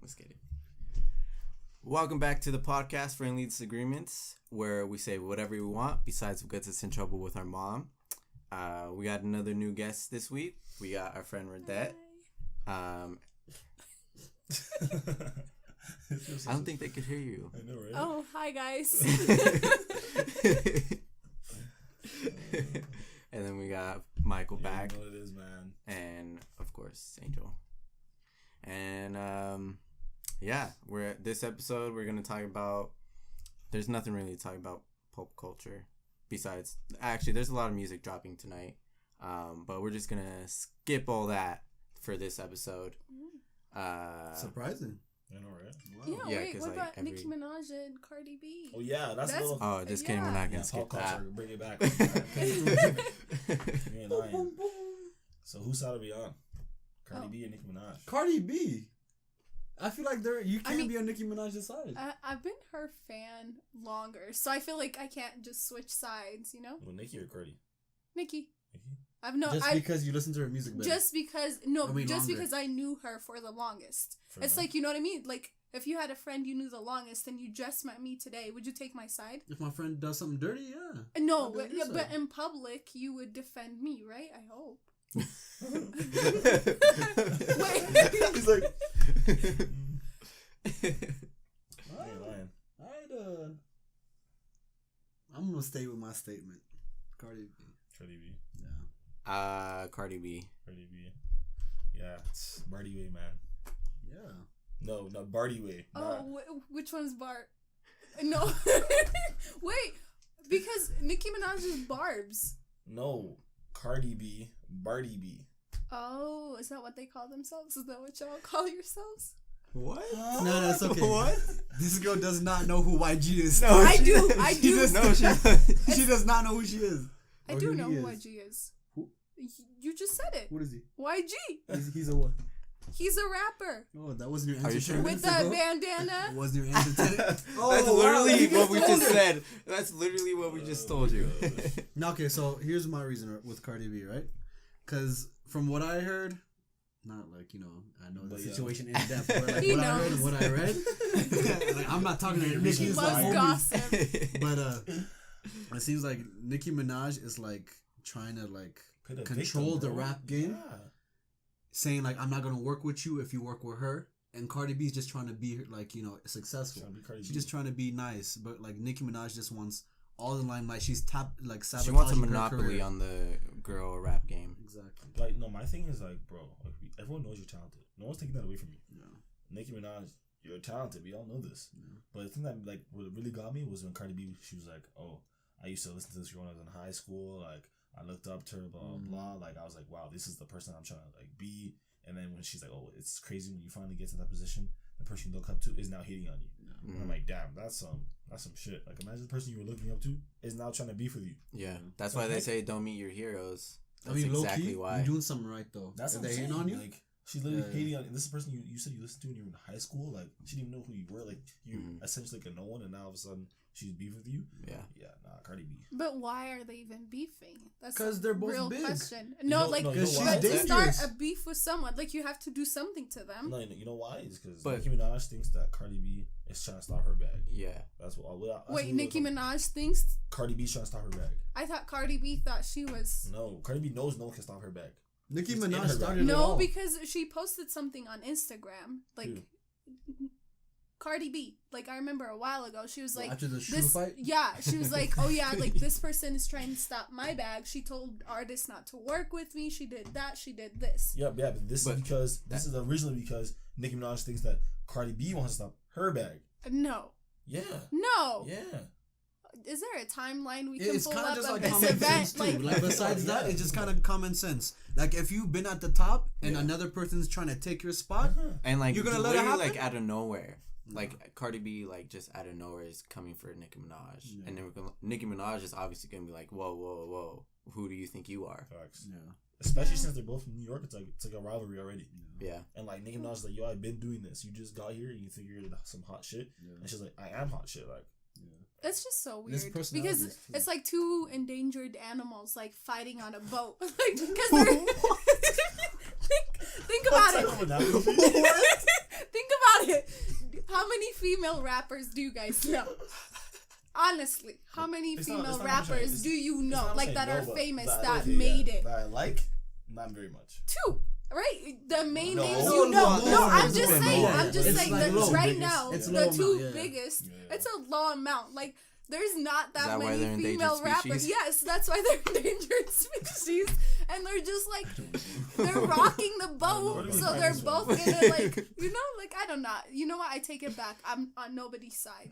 Let's get it. Welcome back to the podcast, Friendly Disagreements, where we say whatever we want besides what gets us in trouble with our mom. We got another new guest this week. We got our friend Rediate. I don't think they could hear you. I know, right? Oh, hi guys. And then we got Michael back. You know what it is, man. And of course, Angel. And this episode we're gonna talk about. There's nothing really to talk about pop culture besides actually there's a lot of music dropping tonight. But we're just gonna skip all that for this episode. Surprising. I know, right? Wow. Yeah, Yeah, wait, 'cause, what like, about Nicki Minaj and Cardi B? Oh yeah, that's a little. Oh, just kidding. We're not gonna skip pop that. culture. Bring it back. You ain't lying. So whose side are we on? Cardi B and Nicki Minaj. Cardi B. I feel like you can't be on Nicki Minaj's side. I've been her fan longer, so I feel like I can't just switch sides, you know? Well, Nicki or Cardi? Nicki. Nicki? Because you listen to her music better. Just because I knew her for the longest. It's like, you know what I mean? Like, if you had a friend you knew the longest and you just met me today, would you take my side? If my friend does something dirty, yeah. No, but in public, you would defend me, right? I hope. Wait. He's like... I ain't lying. I'm gonna stay with my statement. Cardi B. Cardi B. Yeah. Cardi B. Cardi B. Yeah, it's Barty Way, man. Yeah. No, not Barty Way. Which one's Bart? No. Wait, because Nicki Minaj is Barb's. No, Cardi B, Barty B. Oh, is that what they call themselves? Is that what y'all call yourselves? What? No, it's okay. What? This girl does not know who YG is. No, I do. She does not know who she is. I do know who YG is. Who? You just said it. What is he? YG. He's a what? He's a rapper. Oh, that wasn't your answer. Are you sure? With the bandana. Wasn't your answer to it? That's literally what we just said. That's literally what we just told you. No, okay, so here's my reason with Cardi B, right? Because from what I heard, not like, I know the situation in depth, but like what I heard and what I read, like, I'm not talking to Nicki. Like gossip. But it seems like Nicki Minaj is like trying to like control the rap game, saying like I'm not gonna work with you if you work with her, and Cardi B is just trying to be like successful. She's just trying to be nice, but like Nicki Minaj just wants all the limelight. She's sabotaging. She wants a monopoly on the girl rap game. Exactly. Like, no, my thing is like, bro, like, everyone knows you're talented. No one's taking that away from you. No. Nicki Minaj, you're talented. We all know this. Yeah. But the thing that like what really got me was when Cardi B, she was like, oh, I used to listen to this girl when I was in high school. Like, I looked up to her, blah, blah, blah. Like, I was like, wow, this is the person I'm trying to like be. And then when she's like, oh, it's crazy when you finally get to that position, the person you look up to is now hating on you. Yeah. And I'm like, damn, that's some shit. Like, imagine the person you were looking up to is now trying to be with you. Yeah, that's why they say don't meet your heroes. That's exactly low-key, why. You're doing something right though. That's what they're hating on you. Like, she's literally hating on. This is the person you said you listened to when you were in high school. Like, she didn't even know who you were. Like, you essentially like a no one, and now all of a sudden she's beef with you. Yeah, Cardi B. But why are they even beefing? That's because they're both real big. question. she's but to start dangerous. a beef with someone, like you have to do something to them. No, you know why? It's because Nicki Minaj thinks that Cardi B is trying to stop her bag. Yeah, that's what. Wait, Nicki Minaj thinks Cardi B's trying to stop her bag. I thought Cardi B thought she was. No, Cardi B knows no one can stop her bag. Nicki Minaj started it No, all. because she posted something on Instagram, like. Dude. Cardi B, like I remember a while ago, she was like, after the shoe fight? Yeah, she was like, oh yeah, like this person is trying to stop my bag. She told artists not to work with me. She did that. She did this. Yeah, but this is originally because Nicki Minaj thinks that Cardi B wants to stop her bag. No. Yeah. No. Yeah. Is there a timeline we can it's pull kind up of just of like this common event? sense too. Like besides that, it's just kind of common sense. Like if you've been at the top and another person's trying to take your spot, and like you're gonna let it happen? like out of nowhere. Like Cardi B, like just out of nowhere is coming for Nicki Minaj, and then Nicki Minaj is obviously gonna be like, whoa, who do you think you are? Facts. Yeah. Especially since they're both from New York, it's like a rivalry already. Yeah. And like Nicki Minaj's like, yo, I've been doing this. You just got here and you think you're some hot shit, and she's like, I am hot shit. Like, it's just so weird because it's like two endangered animals like fighting on a boat, like because they're think about it. Think about How many female rappers do you guys know? Honestly, how many female rappers do you know, like that are famous that made it? That I like, not very much. 2, right? The main names you know. No, I'm just saying. I'm just saying that right now, the 2 biggest. It's a low amount. Like, there's not that many female rappers. Yes, that's why they're endangered species, and they're just like they're rocking the boat, so they're both gonna like like I don't know. You know what? I take it back. I'm on nobody's side.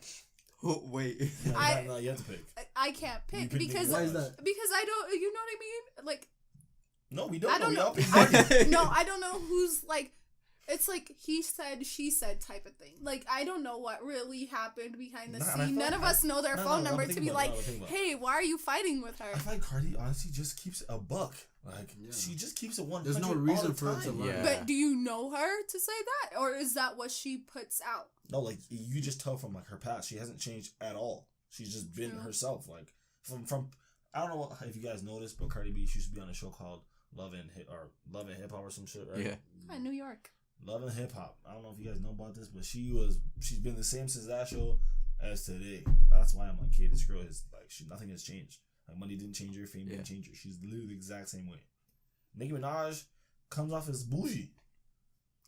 Oh, wait. No, you have to pick. I can't pick because why is that? Because I don't. You know what I mean? Like. No, we don't. I don't know. I don't know who's like. It's like he said, she said type of thing. Like, I don't know what really happened behind the scene. None of us know their phone number to be like, hey, why are you fighting with her? I feel like Cardi honestly just keeps a buck. Like, she just keeps it 100. There's no reason for it to lie. Yeah. But do you know her to say that? Or is that what she puts out? No, like, you just tell from, like, her past. She hasn't changed at all. She's just been herself. Like, from I don't know if you guys noticed, but Cardi B, she used to be on a show called Love and Hip Hop or some shit, right? Yeah. New York. Love and Hip Hop. I don't know if you guys know about this, but she's been the same since that show as today. That's why I'm like, hey, this girl is like, nothing has changed. Like, money didn't change her, fame didn't change her. She's literally the exact same way. Nicki Minaj comes off as bougie.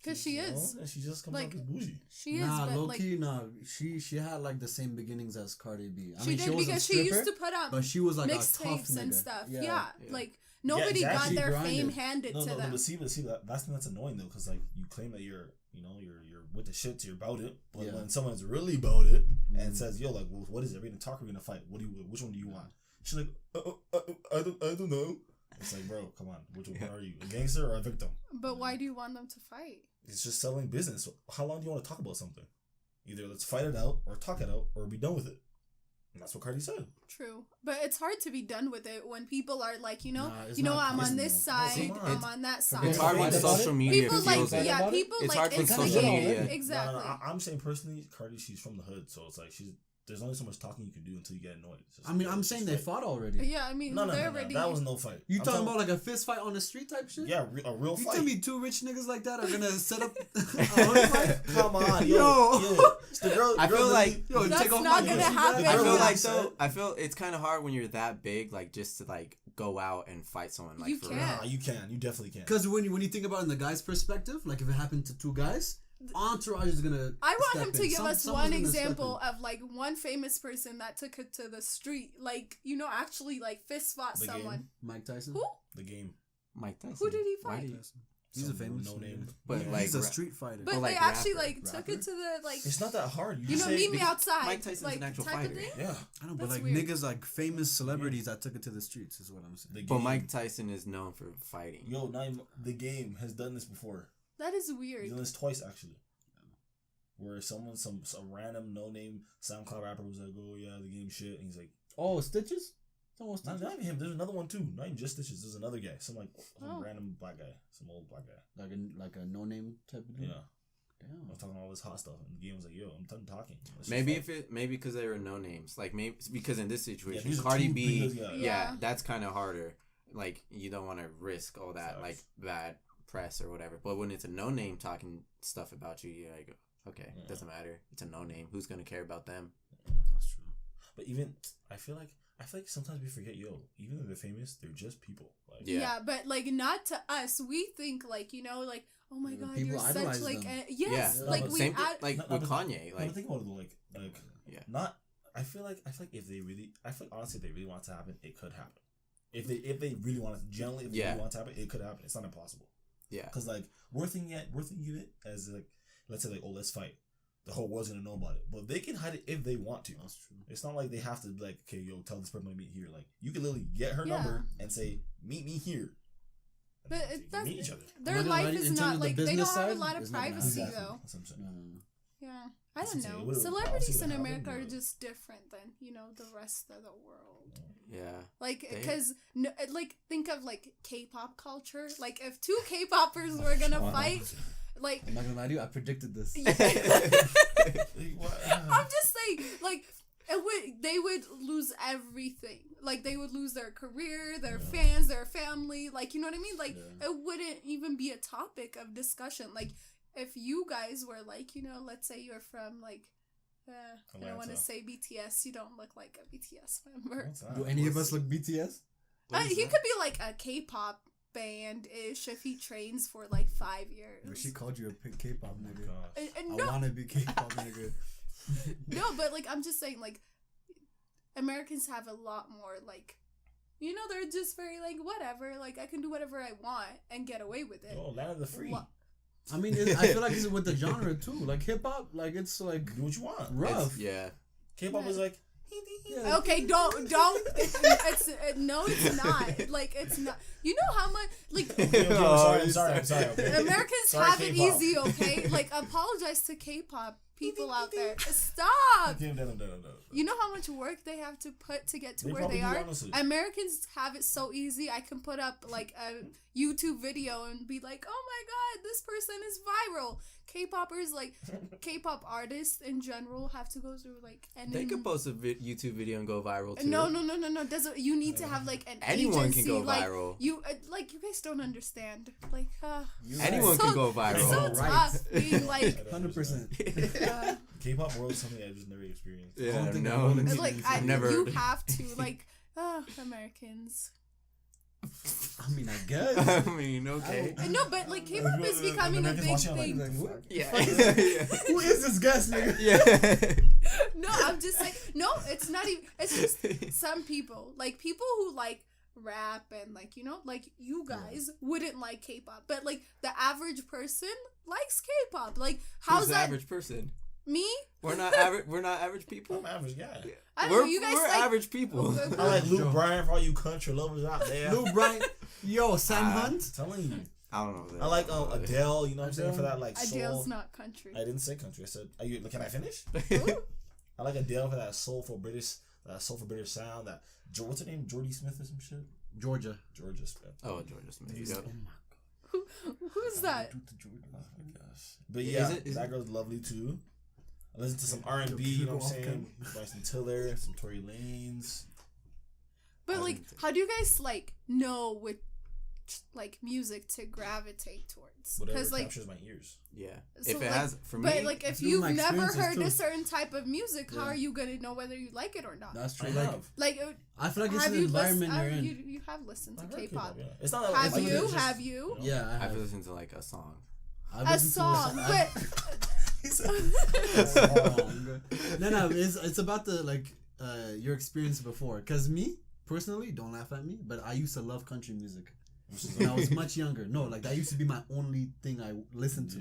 Cause she is. And she just comes off as bougie. She is. But low-key, she had like the same beginnings as Cardi B. She did because she used to put out but she was like mixtapes and stuff. Yeah. Like nobody got their fame handed to them. But see, that's annoying though, because like you claim that you're with the shits, you're about it, but when someone's really about it and says, yo, like, well, what is it? We're gonna talk, we're gonna fight. Which one do you want? She's like, I don't know. It's like, bro, come on. Which one are you? A gangster or a victim? But why do you want them to fight? It's just selling business. How long do you want to talk about something? Either let's fight it out or talk it out or be done with it. And that's what Cardi said. True. But it's hard to be done with it when people are like, I'm on this side, I'm on that side. It's hard with social media. People like, people it's like hard with social media. Exactly. No, I'm saying personally, Cardi, she's from the hood, so it's like there's only so much talking you can do until you get annoyed. I mean, I'm saying they fought already. Yeah, I mean, no, that was no fight. You talking about like a fist fight on the street type shit? Yeah, a real fight. You tell me 2 rich niggas like that are gonna set up a hood fight? Come on, yo. The girl, I feel like that's not gonna happen. I feel it's kind of hard when you're that big, like just to like go out and fight someone. Like you for can. real. You can. You definitely can. Because when you think about it in the guy's perspective, like if it happened to 2 guys, entourage is gonna. I want him to give us one example of like one famous person that took it to the street, like actually like fist fought someone. Mike Tyson. Who? The Game. Mike Tyson. Who did he fight? He's a famous no name, but he's like a street fighter. But like they actually rapper. took it to the like. It's not that hard. Meet me outside. Mike Tyson's like, an actual type fighter. Of thing? Yeah. I know, but That's like weird. niggas like famous celebrities that took it to the streets is what I'm saying. But Mike Tyson is known for fighting. Yo, The Game has done this before. That is weird. He's done this twice actually. Where some random no name SoundCloud rapper was like, oh yeah, The Game shit, and he's like, oh, Stitches. Not even him. There's another one too. Not even just Stitches. There's another guy. Some random black guy. Some old black guy. Like a no name type of dude. Yeah. Damn. I was talking all this hot stuff, and The Game was like, "Yo, I'm done talking." Maybe because they were no names. Like maybe because in this situation, yeah, Cardi B, yeah, that's kind of harder. Like you don't want to risk all that like bad press or whatever. But when it's a no name talking stuff about you, you're like, okay, it doesn't matter. It's a no name. Who's gonna care about them? That's true. But even I feel like sometimes we forget, even though they're famous, they're just people. Like, yeah, but like not to us. We think like like, oh my god, you're such like like with Kanye. Like think about it like not. I feel like if they really, honestly, if they really want it to happen, it could happen. If they really want it, generally, if they really want it to happen, it could happen. It's not impossible. Yeah, because like we're thinking it as like, let's say like, oh, let's fight. The whole world's gonna know about it, but they can hide it if they want to. That's true. It's not like they have to be like, okay, yo, tell this person to meet here. Like you can literally get her number and say, meet me here. But that's meet each other. Their life is not like they don't have a lot of privacy though. That's what I'm saying. Yeah, I don't know. Celebrities in America are just different than the rest of the world. Yeah, like because like think of like K-pop culture. Like if 2 K-popers were gonna fight. Like, I'm not gonna lie to you, I predicted this. I'm just saying, like, they would lose everything. Like, they would lose their career, their fans, their family. Like, you know what I mean? Like, it wouldn't even be a topic of discussion. Like, if you guys were like, you know, let's say you're from like, I don't want to say BTS. You don't look like a BTS member. Do any of us look BTS? He could be like a K-pop band-ish if he trains for like 5 years. But she called you a K-pop nigga. No. I want to be K-pop nigga. No, but like I'm just saying, like Americans have a lot more like, you know, they're just very like whatever. Like I can do whatever I want and get away with it. Oh, land of the free. I mean, I feel like it's with the genre too. Like hip hop, like it's like do what you want. Rough. K-pop is like. Okay, don't. No, it's not. Like it's not. You know how much like. I'm sorry. Okay. Americans sorry, have K-pop. it easy, okay? Like apologize to K-pop people out there. Stop. You know how much work they have to put to get to where they are? Americans have it so easy. I can put up like a YouTube video and be like, oh my god, this person is viral. K-poppers, like K-pop artists in general, have to go through like they could post a YouTube video and go viral too. No. Doesn't you need to have like an anyone agency, can go like, viral. You like you guys don't understand. Like anyone can go viral. It's so tough being like 100%. K-pop world is something I just never experienced. Yeah, no. Like I've never. You have to like Americans. I mean, I guess. I mean, okay. No, but like K-pop is becoming a big thing. Like, yeah. Who is this guest, nigga? Yeah. No, I'm just like, no, it's not even. It's just some people, like people who like rap and like, you know, like you guys wouldn't like K-pop, but like the average person likes K-pop. Like, how's the that? Average person? Me? We're not average. We're not average people. I'm average, yeah. I don't know, you guys we're like, average people. I like Luke Bryan for all you country lovers out there. Luke Bryan, yo, Sam Hunt. I'm telling you. I don't know. I like Adele. You know what I'm saying, for that like soul. Adele's not country. I didn't say country. I said, can I finish? I like Adele for that soulful British sound. That what's her name? Jordy Smith or some shit. Georgia Smith. Oh, Georgia Smith. Yep. Oh my god. Who's that? Oh my gosh. But yeah, that girl's lovely too. I listen to some R&B, you know what I'm saying? Bryson Tiller, some Tory Lanez. But like, how do you guys like know which like music to gravitate towards? Whatever like, captures my ears. Yeah. So, if it like, has, for me. But like, if you've never heard too. a certain type of music, how are you gonna know whether you like it or not? That's true. Like, I feel like it's an environment you're in. You have listened to K-pop. Yeah. It's not Have like you? just, Have you? Yeah, I've listened to like a song. A song, but. No, it's about the like your experience before. Cause me personally, don't laugh at me, but I used to love country music when I was much younger. No, like that used to be my only thing I listened to.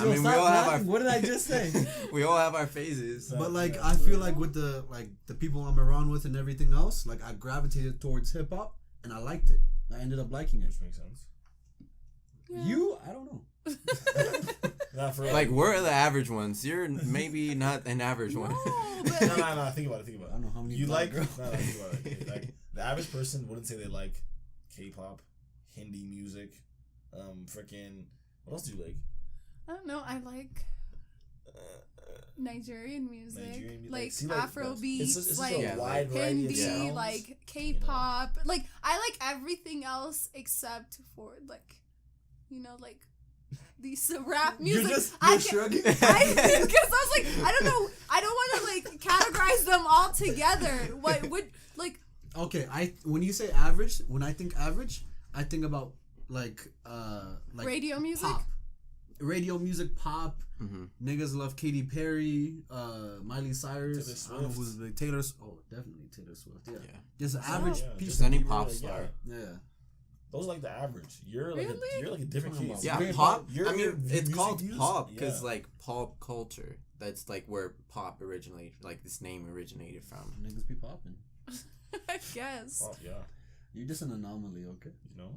I mean, we all have our. What did I just say? We all have our phases. But like, I feel like with the people I'm around with and everything else, like I gravitated towards hip hop and I liked it. I ended up liking it. Which makes sense. Yeah. You, I don't know. Like we're the average ones. You're maybe not an average one. But No. Think about it. I don't know how many you like. girls. No, think about it. Like the average person wouldn't say they like K-pop, Hindi music, freaking. What else do you like? I don't know. I like Nigerian music, like See, Afro beats, it's like a wide variety of Hindi, sounds, like K-pop. You know? Like I like everything else except for like, you know, like these rap music. You're shrugging. Because I was like, I don't know. I don't want to like categorize them all together. What would like? Okay, when you say average, when I think average, I think about like radio music. Pop. Radio music, pop. Mm-hmm. Niggas love Katy Perry, Miley Cyrus. Taylor I don't know Swift. who's big. Taylor's. Oh, definitely Taylor Swift. Yeah. Just Yeah, average piece just of any people. pop star. Yeah. Those are like the average. You're like Really? you're like a different case. Yeah, You're pop. You're, I mean, it's music called views? pop because Yeah. like pop culture. That's like where pop originated. Like this name originated from. Niggas be popping. I guess. Pop, yeah. You're just an anomaly, okay? You know,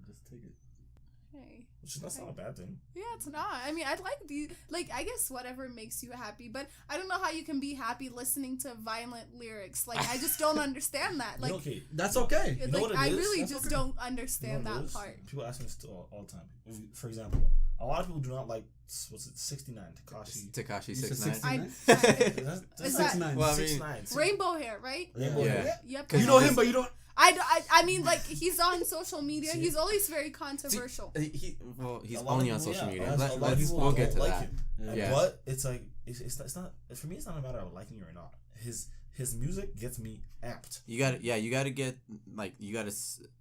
Just take it. Hey. which is that's not a bad thing. Yeah, it's not. I mean, I'd like these. Like, I guess whatever makes you happy, but I don't know how you can be happy listening to violent lyrics. Like, I just don't understand that. Like, Okay, That's okay. You know like what it I is? really That's just okay. don't You understand know what it that is? part. People ask me this all the time. For example, a lot of people do not like what's it 69 Tekashi. Tekashi You said 69. 69? Is that 69. Well, I mean, 69. rainbow hair, right? Rainbow Yeah. hair. Yep. Cause You know him, but you don't. I mean, like, he's on social media. He's always very controversial. He's only on social media. We'll get to that. Yeah. But it's like it's not for me. It's not a matter of liking it or not. His music gets me amped. You gotta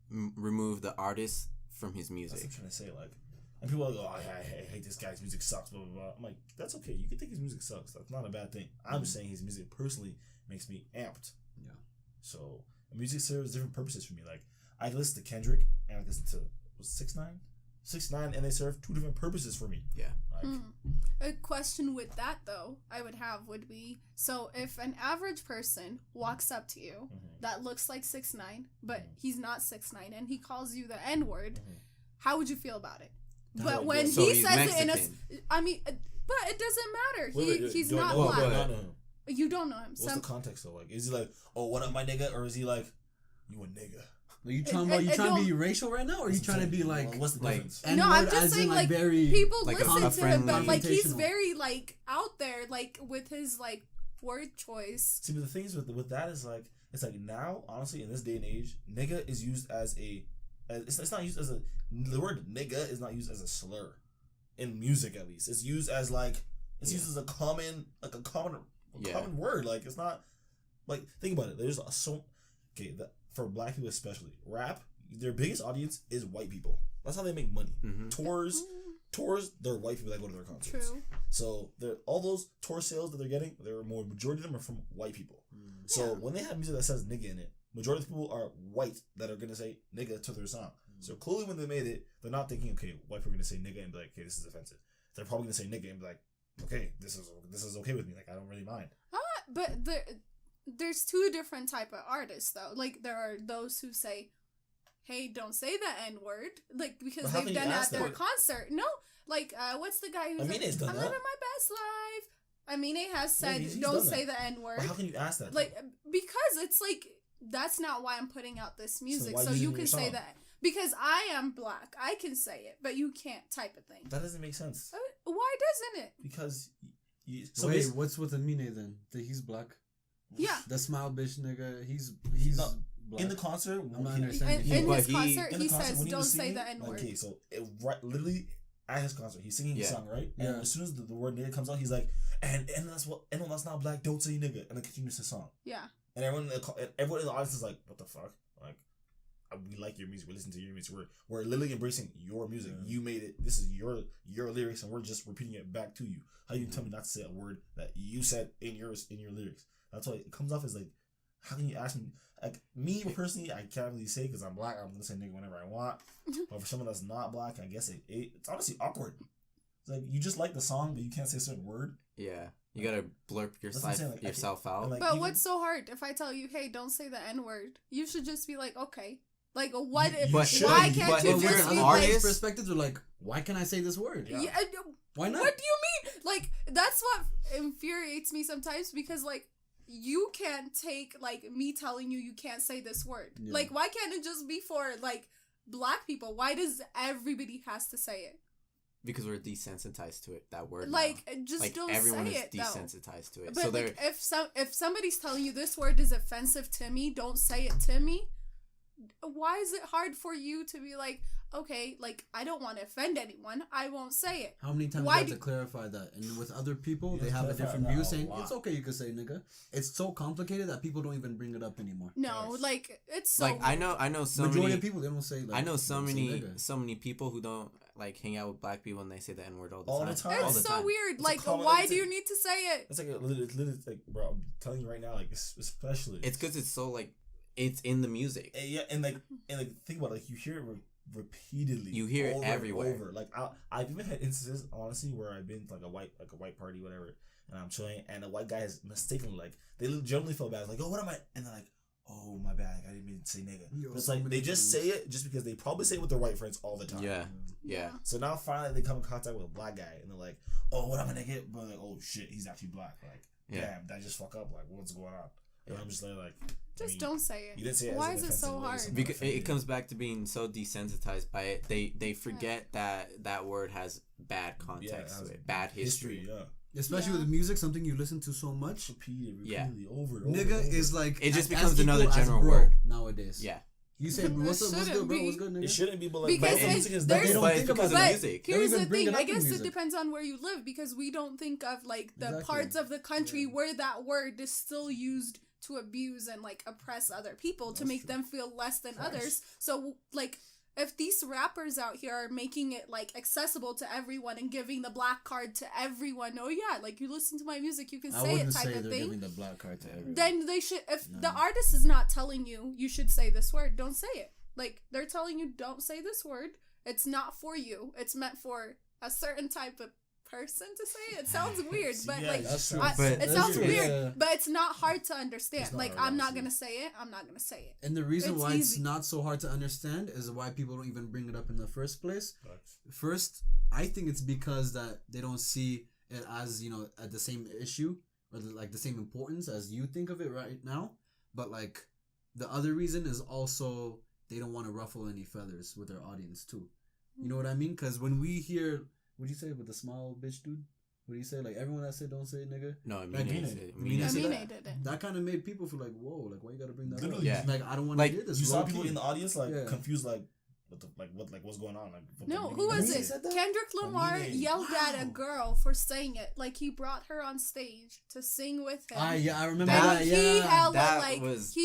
remove the artist from his music. That's what I'm trying to say. Like, and people are like, oh, I hate this guy's music sucks. Blah blah blah. I'm like, that's okay. You can think his music sucks. That's not a bad thing. I'm just saying his music personally makes me amped. Yeah. So music serves different purposes for me. Like, I listen to Kendrick and I listen to 6ix9ine, and they serve two different purposes for me. Yeah. Like, a question with that though would be, so if an average person walks up to you that looks like 6ix9ine, but he's not 6ix9ine, and he calls you the N-word, how would you feel about it? But when he says Mexican. It in I mean, but it doesn't matter. He's not black. You don't know him. What's the context though? Like, is he like, oh, what up, my nigga, or is he like, you a nigga? Are you trying to be racial right now, or are you trying to be like, what's the difference? No, I'm just saying, like, people listen to him, but like he's very like out there, like with his like word choice. See, but the thing is with that is like, it's like now, honestly, in this day and age, nigga is used as it's not used as the word nigga is not used as a slur in music, at least. It's used as like used as a common word. Like, it's not like, think about it. There's for black people especially, rap, their biggest audience is white people. That's how they make money. Tours, they're white people that go to their concerts. True. So all those tour sales that they're getting, majority of them are from white people. So when they have music that says nigga in it, majority of people are white that are gonna say nigga to their song. So clearly when they made it, they're not thinking, okay, white people are gonna say nigga and be like, okay, this is offensive. They're probably gonna say nigga and be like, okay, this is okay with me. Like, I don't really mind. But there's two different type of artists though. Like, there are those who say, hey, don't say the N-word, like, because they've done at their concert. No, like, what's the guy who's like, I'm living my best life. Amine has said, don't say the N-word. How can you ask that? Like, because it's like, that's not why I'm putting out this music. So you can say that. Because I am black. I can say it, but you can't type of thing. That doesn't make sense. Why doesn't it? Because wait, what's with Amine then? That he's black? Yeah. The smile bitch nigga, he's not black. In the concert. I'm not understanding. In his concert, he says, don't say the N-word. Okay, so literally at his concert, he's singing his song, right? And as soon as the word nigga comes out, he's like, and that's not black, don't say nigga, and then continues his song. Yeah. And everyone in the audience is like, what the fuck? Like, we like your music. We listen to your music. We're literally embracing your music. Yeah. You made it. This is your lyrics, and we're just repeating it back to you. How you can tell me not to say a word that you said in your lyrics? That's why it comes off as like, how can you ask me? Like, me personally, I can't really say because I'm black. I'm gonna say nigga whenever I want. But for someone that's not black, I guess it's honestly awkward. It's like, you just like the song, but you can't say a certain word. Yeah. You gotta blurb yourself out. Like, but what's so hard? If I tell you, hey, don't say the N-word, you should just be like, okay. Like, what? Why can't you just be like... perspectives are like, why can't I say this word? Yeah. Why not? What do you mean? Like, that's what infuriates me sometimes, because, like, you can't take, like, me telling you can't say this word. Yeah. Like, why can't it just be for, like, black people? Why does everybody has to say it? Because we're desensitized to it, that word. Like, now. Just like, don't say it, everyone is desensitized to it. But so like, if somebody's telling you this word is offensive to me, don't say it to me. Why is it hard for you to be like, okay, like, I don't want to offend anyone, I won't say it? How many times do you have to clarify that? And with other people, they have a different view saying, it's okay, you can say nigga. It's so complicated that people don't even bring it up anymore. No, yes. Like, it's so like, weird. I know so majority many of people, they don't say, like, I know so many people who don't, like, hang out with black people and they say the N-word all the time. It's so weird. Like, why do you need to say it? It's like, literally, like, bro, I'm telling you right now, like, especially. It's because it's so, like, it's in the music. Yeah, and think about it, like, you hear it repeatedly. You hear it everywhere. Over. Like, I've even had instances, honestly, where I've been to like a white party, whatever, and I'm chilling, and a white guy has mistakenly, like, they generally feel bad, like, oh, what am I? And they're like, oh, my bad, I didn't mean to say nigga. But it's like, they just say it just because they probably say it with their white friends all the time. Yeah. So now finally they come in contact with a black guy, and they're like, oh, what am I gonna get? But like, oh shit, he's actually black. Like, damn, that just fuck up. Like, what's going on? And I'm just like, don't say it. You didn't say it. Why is it so hard? Because it comes back to being so desensitized by it. They forget that word has bad context to it, bad history. Especially with music, something you listen to so much. Repeatedly, over. Nigga is like it just becomes another general word nowadays. Yeah. You say what's good, bro? What's good, nigga? It shouldn't be, but like because music is they don't think about music. Here's the thing. I guess it depends on where you live because we don't think of like the parts of the country where that word is still used to abuse and like oppress other people to make them feel less than others. So like if these rappers out here are making it like accessible to everyone and giving the black card to everyone, oh yeah, like you listen to my music, you can say it type of thing. Giving the black card to everyone. Then they should. If the artist is not telling you should say this word, don't say it. Like they're telling you don't say this word. It's not for you. It's meant for a certain type of person to say it. It sounds weird, but like it sounds weird, but it's not hard to understand. Like I'm not gonna say it. I'm not gonna say it. And the reason why it's not so hard to understand is why people don't even bring it up in the first place. First, I think it's because that they don't see it as at the same issue or like the same importance as you think of it right now. But like the other reason is also they don't want to ruffle any feathers with their audience too. You know what I mean? Because when we hear what'd you say with the small bitch dude? What do you say? Like everyone that said don't say nigga? No, Amine did it. That kind of made people feel like, whoa, like why you gotta bring that up? Yeah. Like I don't want to hear this. You saw people in the audience confused like what's going on? No, who was it? Kendrick Lamar yelled at a girl for saying it. Like he brought her on stage to sing with him. I remember that. He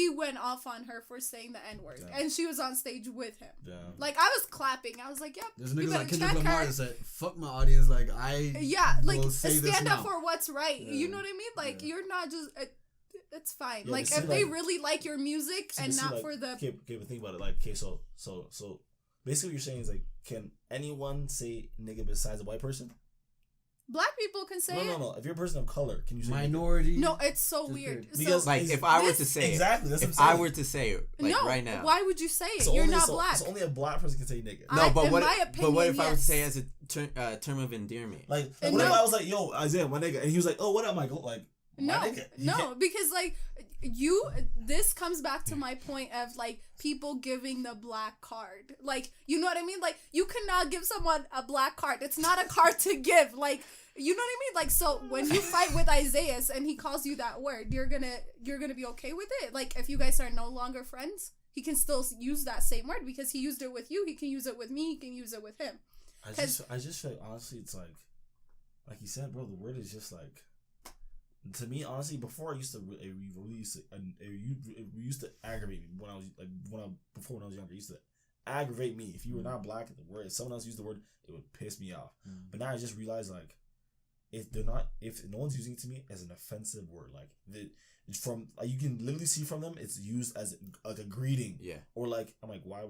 went off on her for saying the N-word, and she was on stage with him. Yeah. Like I was clapping. I was like, "Yep." There's niggas like Kendrick Lamar that said, "Fuck my audience." Like stand up for what's right. Yeah. You know what I mean? Like you're not just. It's fine. Yeah, like if they really like your music and not for the. Okay, but think about it. Like, okay, so. Basically, what you're saying is like, can anyone say nigga besides a white person? Black people can say it. No. If you're a person of color, can you say minority? No, it's so weird. Because like if I were to say exactly, if I were to say it like right now, why would you say it? You're not black. So only a black person can say nigga. No, but what if I were to say as a term of endearment? Like what if I was like, yo, Isaiah, my nigga, and he was like, oh, what am I like? No, because like this comes back to my point of like people giving the black card. Like, you know what I mean? Like you cannot give someone a black card. It's not a card to give. Like, you know what I mean? Like, so when you fight with Isaias and he calls you that word, you're gonna be okay with it. Like if you guys are no longer friends, he can still use that same word because he used it with you. He can use it with me. He can use it with him. I just feel like, honestly, it's like you said, bro. The word is just like. To me, honestly, before it used to aggravate me when I was before when I was younger. It used to aggravate me. If you were not black, the word, if someone else used the word, it would piss me off. But now I just realize like, if no one's using it to me as an offensive word, you can literally see from them it's used as like a greeting. Yeah. Or like I'm like why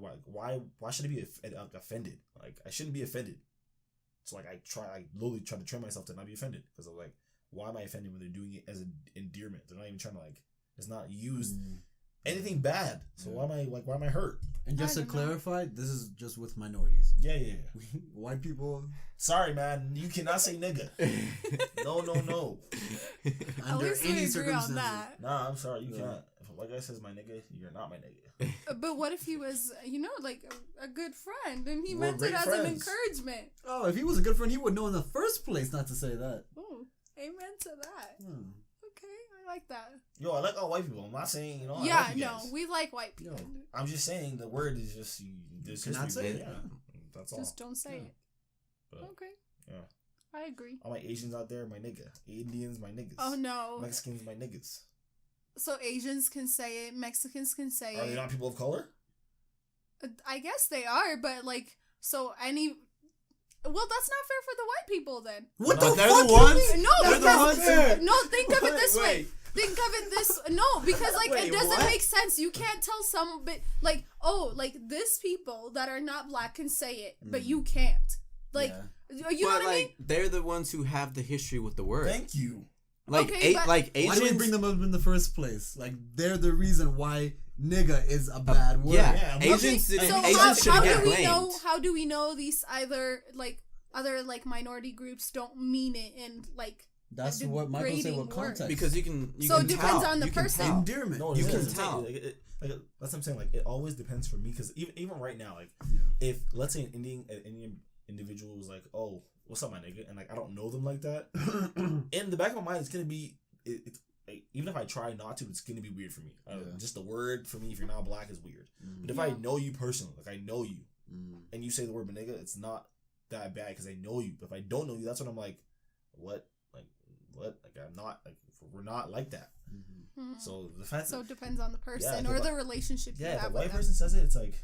should I be offended? Like I shouldn't be offended. So like I literally try to train myself to not be offended because I'm like. Why am I offended when they're doing it as an endearment? They're not even trying to it's not used anything bad. So why am I hurt? And just to clarify, this is just with minorities. Yeah. White people. Sorry, man. You cannot say nigga. No. Under any circumstances. Nah, I'm sorry. You can't. If a white guy says my nigga, you're not my nigga. But what if he was, like a good friend and he meant it as an encouragement? Oh, if he was a good friend, he would know in the first place not to say that. Oh. Amen to that. Okay, I like that. Yo, I like all white people. I'm not saying, Yeah, we like white people. Yo, I'm just saying the word is just you cannot say it. Yeah, that's all. Just don't say it. But, okay. Yeah. I agree. All my Asians out there, my nigga. Indians, my niggas. Oh no. Mexicans, my niggas. So Asians can say it. Mexicans can say it. Are they not people of color? I guess they are, but well, that's not fair for the white people then. What the fuck? They're the ones? No, they're the ones? No, think of it this way. Think of it this... No, because, it doesn't make sense. You can't tell some... But, this people that are not black can say it, but you can't. You know what I mean? They're the ones who have the history with the word. Thank you. Asians... Why do we bring them up in the first place? They're the reason why... Nigga is a bad word. Yeah. Asians shouldn't get blamed. How do we know these other minority groups don't mean it in That's what Michael said with context. Because you can so it depends on the person. Endearment. No, you can tell. That's what I'm saying. It always depends for me because even right now, if let's say an Indian individual was like, oh, what's up, my nigga? And like I don't know them like that. In the back of my mind, it's gonna be it's like, even if I try not to, it's gonna be weird for me. Just the word for me, if you're not black, is weird. But if I know you personally, like I know you, and you say the word nigga, it's not that bad because I know you. But if I don't know you, that's when I'm like, what? Like I'm not like we're not like that. So the fact so it depends on the person or the relationship. Yeah, you have the white with person says it, it's like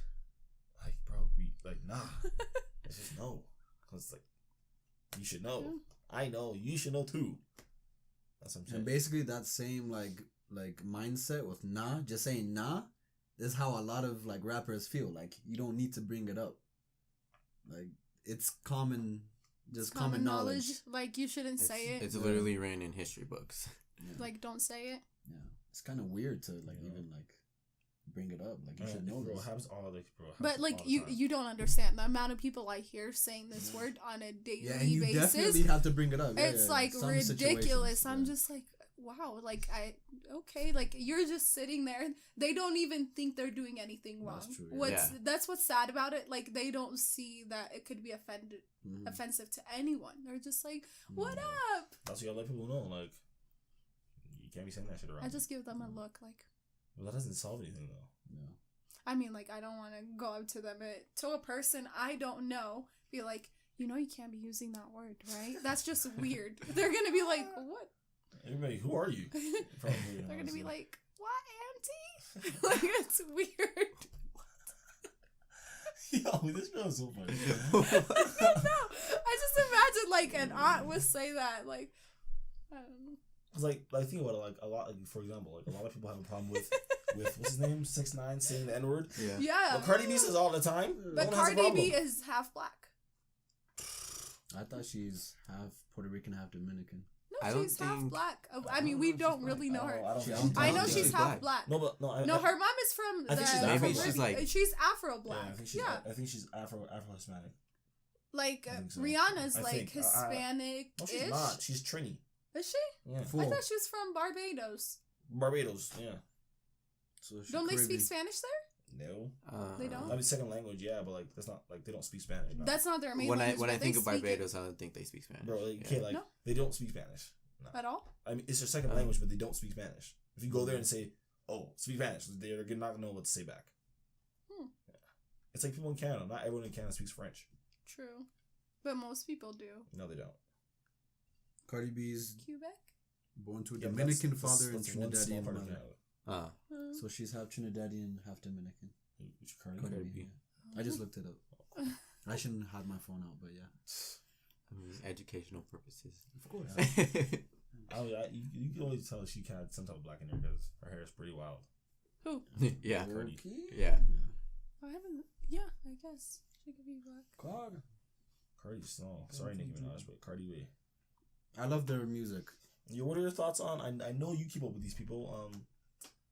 bro, we like nah. It's just no, because like you should know. I know you should know too. That's what I'm saying. And basically that same like mindset with nah, just saying nah, is how a lot of like rappers feel. Like you don't need to bring it up. Like it's common knowledge. Like you shouldn't say it. It's literally written in history books. Like don't say it. Yeah, it's kind of weird to like even like bring it up. Like you should know, bro. this. Happens all like, bro. But like you don't understand the amount of people I hear saying this word on a daily and you basis. Definitely have to bring it up. It's like ridiculous. I'm just like, wow. Like like you're just sitting there. They don't even think they're doing anything wrong. That's true, That's what's sad about it. Like they don't see that it could be offensive to anyone. They're just like, what up? That's what you gotta let people know. Like you can't be saying that shit around. I just give them a look like. Well, that doesn't solve anything though. Yeah. I mean, like, I don't want to go up to them, to a person I don't know, be like, you can't be using that word, right? That's just weird. They're going to be like, what? Everybody, who are you? Probably, they're going to be like, what, auntie? Like, it's weird. Yo, this girl is so funny. No, I just imagine, like, an aunt would say that, like, I don't know. Cause like think about it, like a lot, like for example, like a lot of people have a problem with what's his name, 6ix9ine saying the N-word. Yeah. But Cardi B says all the time. But Cardi B is half black. I thought she's half Puerto Rican, half Dominican. No, she's half black. I mean, we don't really know her. I know she's half black. No, but no. Her mom is from. I think she's Afro. Maybe she's like she's Afro black. Yeah, I think she's Afro Hispanic. Like so. Rihanna's like Hispanic. No, she's not. She's Trini. Is she? Yeah. I thought she was from Barbados. Barbados, yeah. So don't they speak Spanish there? No. They don't? I mean, second language, yeah, but like that's not like they don't speak Spanish. No. That's not their main language. When I think of Barbados, I don't think they speak Spanish. Bro, like, no? They don't speak Spanish. No. At all? I mean, it's their second language, but they don't speak Spanish. If you go there and say, "Oh, speak Spanish," they're not gonna know what to say back. Yeah. It's like people in Canada. Not everyone in Canada speaks French. True, but most people do. No, they don't. Cardi B's Quebec, born to a Dominican father and Trinidadian mother. So she's half Trinidadian, half Dominican. Cardi B. Yeah. I just looked it up. I shouldn't have my phone out, but yeah. I mean, educational purposes. Of course. You can always tell she had some type of black in her because her hair is pretty wild. Who? Yeah. Cardi. Yeah. I haven't. Yeah, I guess she could be black. Cardi's small. Sorry, Nicki Minaj, but Cardi B. I love their music. What are your thoughts on? I know you keep up with these people.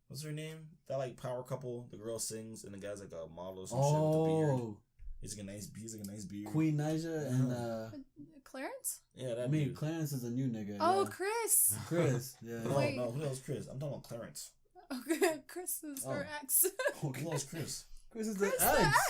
What's her name? That like power couple. The girl sings and the guy's like a model or some shit with a beard. He's like a nice beard. Queen Naija and Clarence. Yeah, that. Clarence is a new nigga. Oh, yeah. Chris. Chris. Yeah. No, who else? Chris. I'm talking about Clarence. Okay, Chris is her ex. Who else? Chris. Chris is the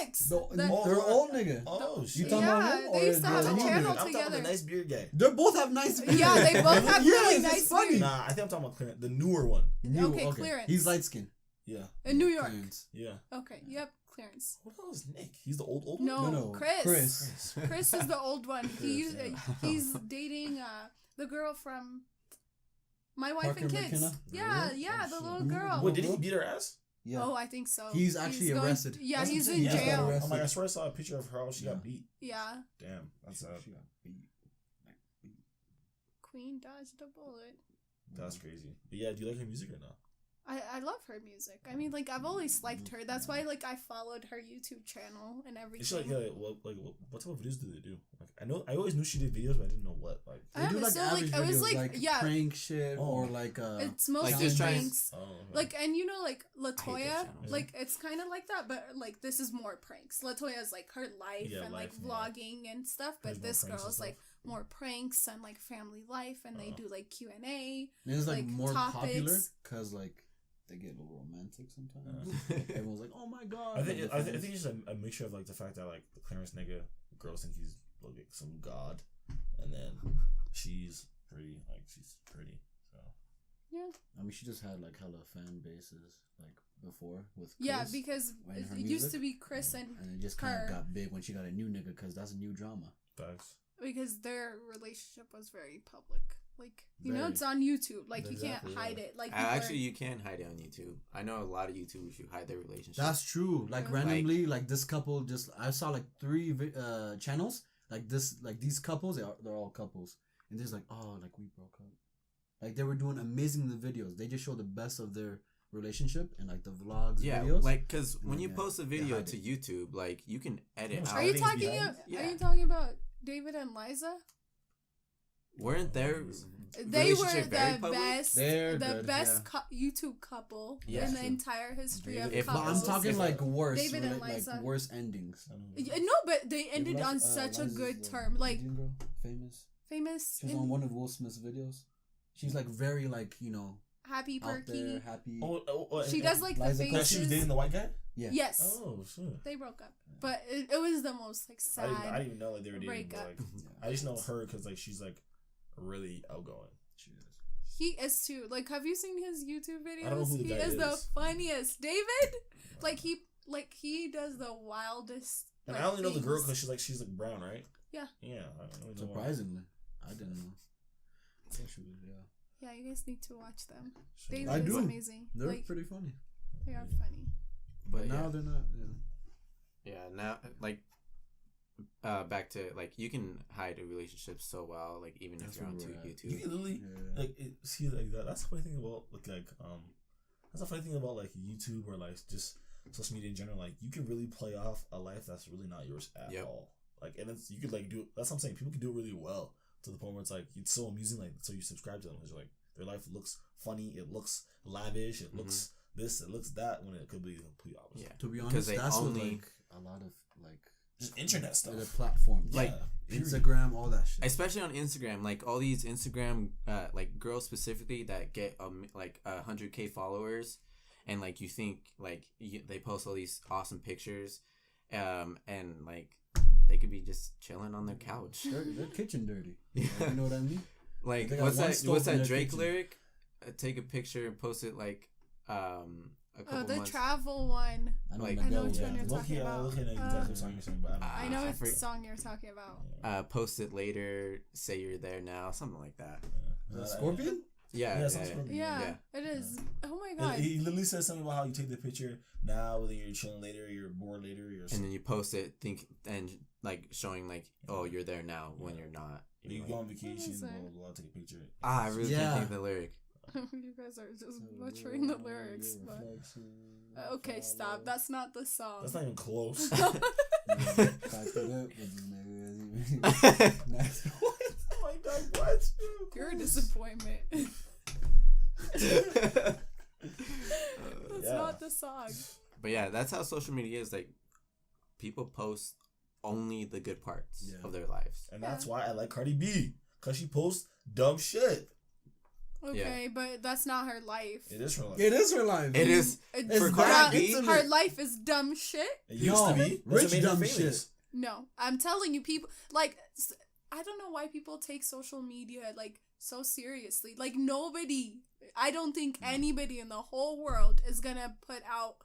ex. Their old nigga. Oh, shit. You talking about him? They used to have a channel I'm together. talking about the nice beard guy. They both have nice beard. Yeah, they both have really nice beard. Nah, I think I'm talking about Clarence, the newer one. Okay, Clarence. He's light skinned. Yeah. In New York. Clarence. Yeah. Okay, yep, Clarence. What the hell is Nick? He's the old one? No, Chris. Chris is the old one. He's dating the girl from My Wife Parker and Kids. McKenna? Yeah, the little girl. Wait, did he beat her ass? Yeah. Oh, I think so. He's actually arrested. He's in jail. I'm like, I swear I saw a picture of her how she got beat. Yeah. Damn, that's sad. She got beat. Queen dodged a bullet. That's crazy. But yeah, do you like her music or not? I love her music. I mean, like, I've always liked her. That's why, like, I followed her YouTube channel and everything. Is she what type of videos do they do? Like, I always knew she did videos, but I didn't know what. Like, they do like average videos, it was like prank shit or like it's mostly pranks. Like, and you know, like Latoya, like it's kind of like that, but like this is more pranks. Latoya's like her life and like vlogging and stuff, but this girl's like more pranks and like family life, and they do like Q&A. It's like more popular because like they get a little romantic sometimes. Everyone's like, "Oh my god!" I think it's just a mixture of like the fact that like the Clarence nigga girls think he's like some god, and then she's pretty. Like she's pretty. So yeah. I mean, she just had like hella fan bases like before with Chris. Yeah, because it used to be Chris and it just kind of got big when she got a new nigga because that's a new drama. Facts. Because their relationship was very public. Like, you know, it's on YouTube. Like, you can't hide it. Like, actually, you can hide it on YouTube. I know a lot of YouTubers who hide their relationship. That's true. Like, randomly, like this couple just... I saw, like, 3 channels. Like, these couples, they're all couples. And there's like, oh, like, we broke up. Like, they were doing amazing videos. They just show the best of their relationship and, like, the vlogs, videos. Like, because when you post a video to YouTube, like, you can edit out. Are you talking about David and Liza? Weren't they were the best YouTube couple in the entire history of couples. I'm talking like worse, David and Liza. Like worse endings. No, but they ended on such a good term. Like girl, famous. She was on one of Will Smith's videos. She's like very like, you know, happy, perky, happy. She does like the faces. She was dating the white guy. Yeah. Yes. Oh shit. They broke up, but it was the most like sad. I didn't even know like they were dating. But, like, I just know her because like she's like really outgoing. She is. He is too. Like, have you seen his YouTube videos? I don't know who the guy is. He is the funniest. David, like he does the wildest. And I only know the girl because she's like brown, right? Yeah. Yeah. I don't Surprisingly, I didn't know. Yeah, you guys need to watch them. Sure. David is amazing. They're like, pretty funny. They are funny. But now they're not. Yeah. Now like. Back to like you can hide a relationship so well, like even if you're on YouTube. You can literally see like that. That's the funny thing about that's the funny thing about like YouTube or like just social media in general. Like you can really play off a life that's really not yours at all. Like and it's you could like do. That's what I'm saying. People can do it really well to the point where it's like it's so amusing. Like so you subscribe to them. It's like their life looks funny. It looks lavish. It looks this. It looks that. When it could be the complete opposite. Yeah. To be honest, that's what like a lot of like. Just internet stuff. The platforms. Like Instagram, all that shit. Especially on Instagram, like all these Instagram, like girls specifically that get like 100K followers, and like you think like they post all these awesome pictures, and like they could be just chilling on their couch. Their kitchen dirty. You know what I mean? Like what's that Drake lyric? Take a picture and post it like the travel one. I know which one you're talking about. I know what song you're talking about. Post it later. Say you're there now. Something like that. Scorpion? Yeah, it is. Oh my god. He literally says something about how you take the picture now, whether you're chilling later, you're bored later, and then you post it, and like showing like, oh, you're there now when you're not. You go on vacation, blah blah blah, take a picture. I really can't think of the lyric. You guys are just butchering the lyrics, but okay, stop. That's not the song. That's not even close. What? Oh my god, what? You're a disappointment. That's not the song. But yeah, that's how social media is. Like, people post only the good parts of their lives, and that's why I like Cardi B, because she posts dumb shit. Okay, but that's not her life. It is her life. It is her life. It is for Cardi B. Her life is dumb shit. It used to be rich dumb shit. No, I'm telling you, people like I don't know why people take social media like so seriously. Like nobody, I don't think anybody in the whole world is gonna put out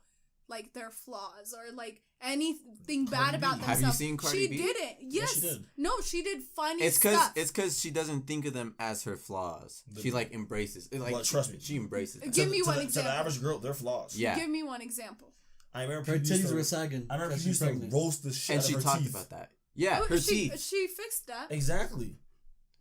like their flaws or like anything bad about themselves. Have you seen Cardi B? She didn't. Yes. She did. No, she did funny stuff. It's because she doesn't think of them as her flaws. She like embraces it. Like, trust me. She embraces them. Give me one example. To the average girl, they're flaws. Yeah. Give me one example. I remember her titties were sagging. I remember she used to roast the shit and she talked teeth. about that. Yeah, her teeth. She fixed that. Exactly.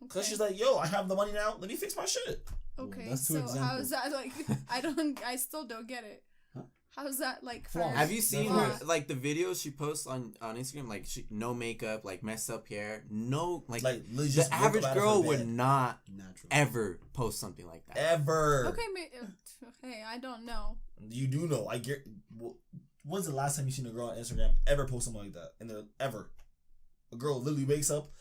Because she's like, yo, I have the money now. Let me fix my shit. Okay, well, so how is that like? I still don't get it. Huh? How's that like? Have you seen her like the videos she posts on Instagram? Like no makeup, like messed up hair, no like the average girl would not ever post something like that. Ever. Okay, I don't know. You do know. I get. When's the last time you seen a girl on Instagram ever post something like that? And ever, a girl literally wakes up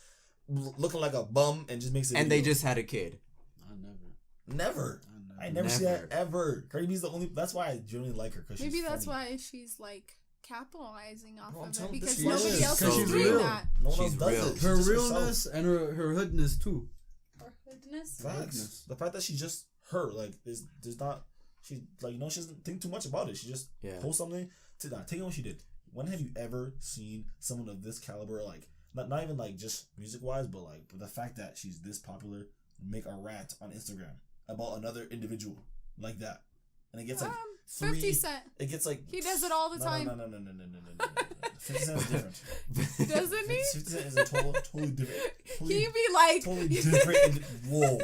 looking like a bum and just makes it. And they just had a kid. Never. I never see that ever. Cardi B's the only. That's why I generally like her. Cause maybe she's that's funny. why she's like capitalizing off of telling it you, because she nobody is. else Because is she's doing real. that. No one She's else does real. it. She's Her just realness herself. and her hoodness too. Or goodness. Facts. The fact that she's just her, like, is not. She like she doesn't think too much about it. She just posts something. Take what she did. When have you ever seen someone of this caliber, like not even like just music wise, but like the fact that she's this popular, make a rant on Instagram about another individual like that, and it gets like 50 Cent. It gets like he does it all the time. No. 50 Cent is different. Doesn't he? 50 Cent is a totally different. He be like Totally different. Whoa.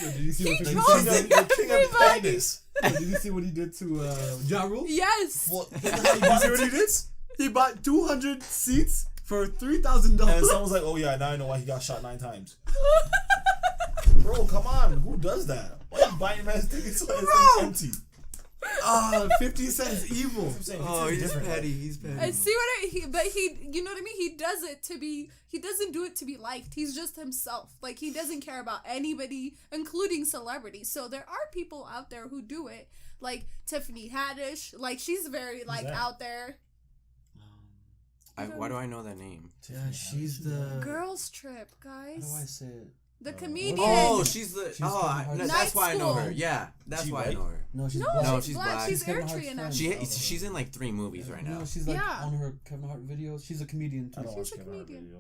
Did you see he what trolls the king of pettiness. Did you see what he did to Ja Rule? Yes. Well, You see what he did? He bought 200 seats for $3,000. and someone's like, "Oh yeah, now I know why he got shot 9 times." Bro, come on, who does that? Why are you buying man's tickets so it's empty? 50 Cent is evil. He's petty. He's petty. I see what you know what I mean? He does it he doesn't do it to be liked. He's just himself. Like, he doesn't care about anybody, including celebrities. So there are people out there who do it. Like Tiffany Haddish. Like, she's very out there. Why do I know that name? Yeah, she's the Girls Trip, guys. How do I say it? The comedian. Oh, she's the. Night that's why I know her. School. Yeah, that's why I know her. No, she's No, black. No, she's black. She's Eritrean, actually. She's in like 3 movies right now. No, she's like Yeah. on her Kevin Hart videos. She's a comedian too. She's a comedian.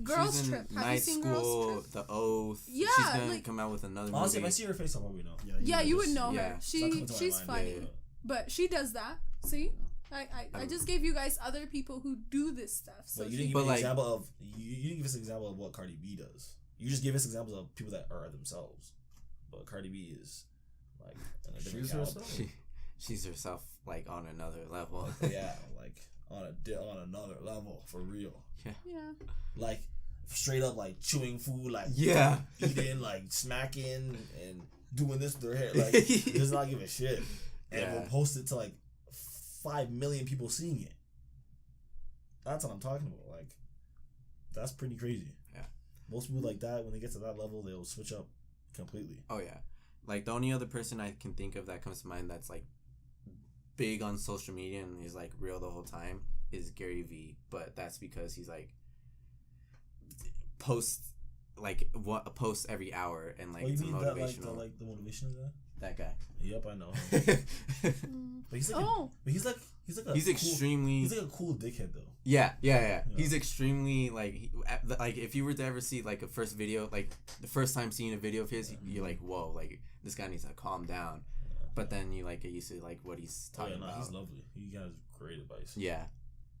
Girls She's in Trip. Have Night you seen School, Girls Trip? The Oath. Yeah, she's gonna like- come out with another Honestly, if movie. I see her face, I'll probably know. Yeah, you would know yeah. her. It's not coming to my She's mind. funny. Yeah. But she does that. See? I just gave you guys other people who do this stuff. So But you didn't give an example of you didn't give us an example of what Cardi B does. You just give us examples of people that are themselves. But Cardi B is like in a different caliber. She's herself like on another level. Yeah, like on another level for real. Yeah. Like straight up like chewing food, like eating, like smacking and doing this with their hair. Like does not give a shit. And will post it to like 5 million people seeing it. That's what I'm talking about. Like, that's pretty crazy. Yeah. Most people like that, when they get to that level, they'll switch up completely. Oh yeah. Like the only other person I can think of that comes to mind that's like big on social media and is like real the whole time is Gary V. But that's because he's like posts every hour and like it's motivational. Like the motivation guy? That guy. Yep, I know. But he's like he's extremely a cool dickhead though. Yeah. He's extremely like if you were to ever see like a first video, like the first time seeing a video of his, you're like, whoa, like this guy needs to calm down. Yeah. But then you like get used to like what he's talking about. He's lovely. He has great advice. Yeah.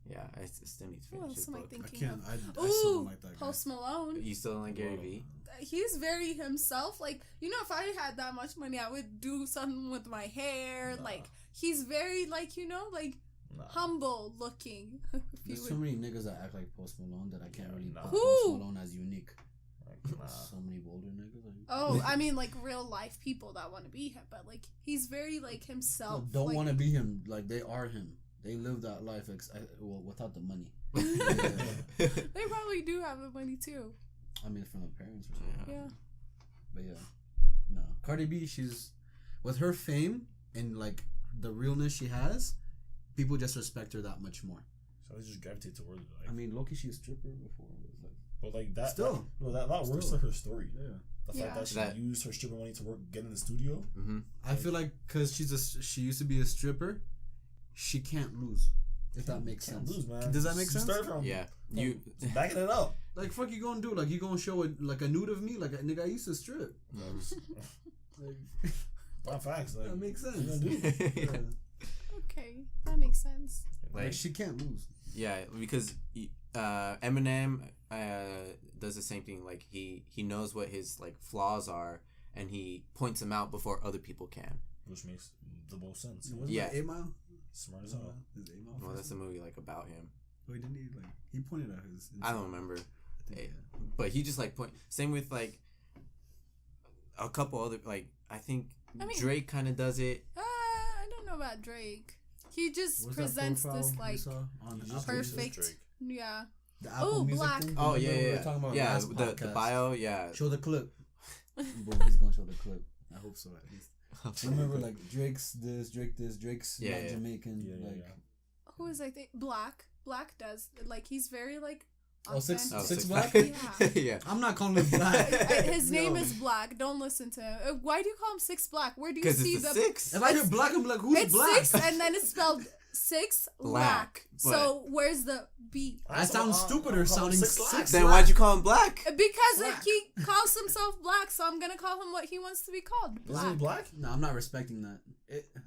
I still need to finish his book. I can't. I still don't like that guy. Post Malone. You still don't like Gary V? He's very himself. Like, if I had that much money, I would do something with my hair. Nah. Like, he's very, like, humble looking. There's so many niggas that act like Post Malone that I can't really put Who? Post Malone as unique. So many bolder niggas. Oh, I mean, like, real life people that want to be him. But, like, he's very, like, himself. No, don't want to be him. Like, they are him. They live that life without the money. They probably do have the money too. I mean, from the parents or something. Yeah. But yeah, no. Cardi B, she's with her fame and like the realness she has, people just respect her that much more. So they just gravitate towards her. Like, I mean, Loki, she was a stripper before. But like that, still, that works to her story. Yeah. The fact that she used her stripper money to get in the studio. Mm-hmm. I feel like because she used to be a stripper. She can't lose, if that makes sense. Lose, man. Does that make sense? You backing it up. Like, fuck you gonna do? Like, you gonna show a nude of me? Like, nigga, I used to strip. Not facts. Like, that makes sense. Okay, that makes sense. Like, she can't lose. Yeah, because Eminem does the same thing. Like, he knows what his like flaws are, and he points them out before other people can. Which makes the most sense. Yeah. 8 Mile? Smart as hell. Well, that's a movie like about him. Wait, didn't he pointed out his... I don't remember. But he just like same with like a couple other, like I mean, Drake kind of does it. I don't know about Drake. He just presents this like perfect. Yeah. The Apple Music Black. thing? Oh yeah. The bio, yeah. Show the clip. Boom, he's gonna gonna show the clip. I hope so at least. Remember, like Drake's Jamaican. Who is Black? Black does he's very like. Six Black. Yeah. I'm not calling him Black. His name is Black. Don't listen to him. Why do you call him 6 Black? Where do you see the 6? If I hear Black, I'm like, who's it's Black? It's 6, and then it's spelled 6 Black. So where's the B? I sound stupider sounding 6. Then why'd you call him Black? Because he calls himself Black, so I'm gonna call him what he wants to be called. Black. Isn't he Black? No, I'm not respecting that.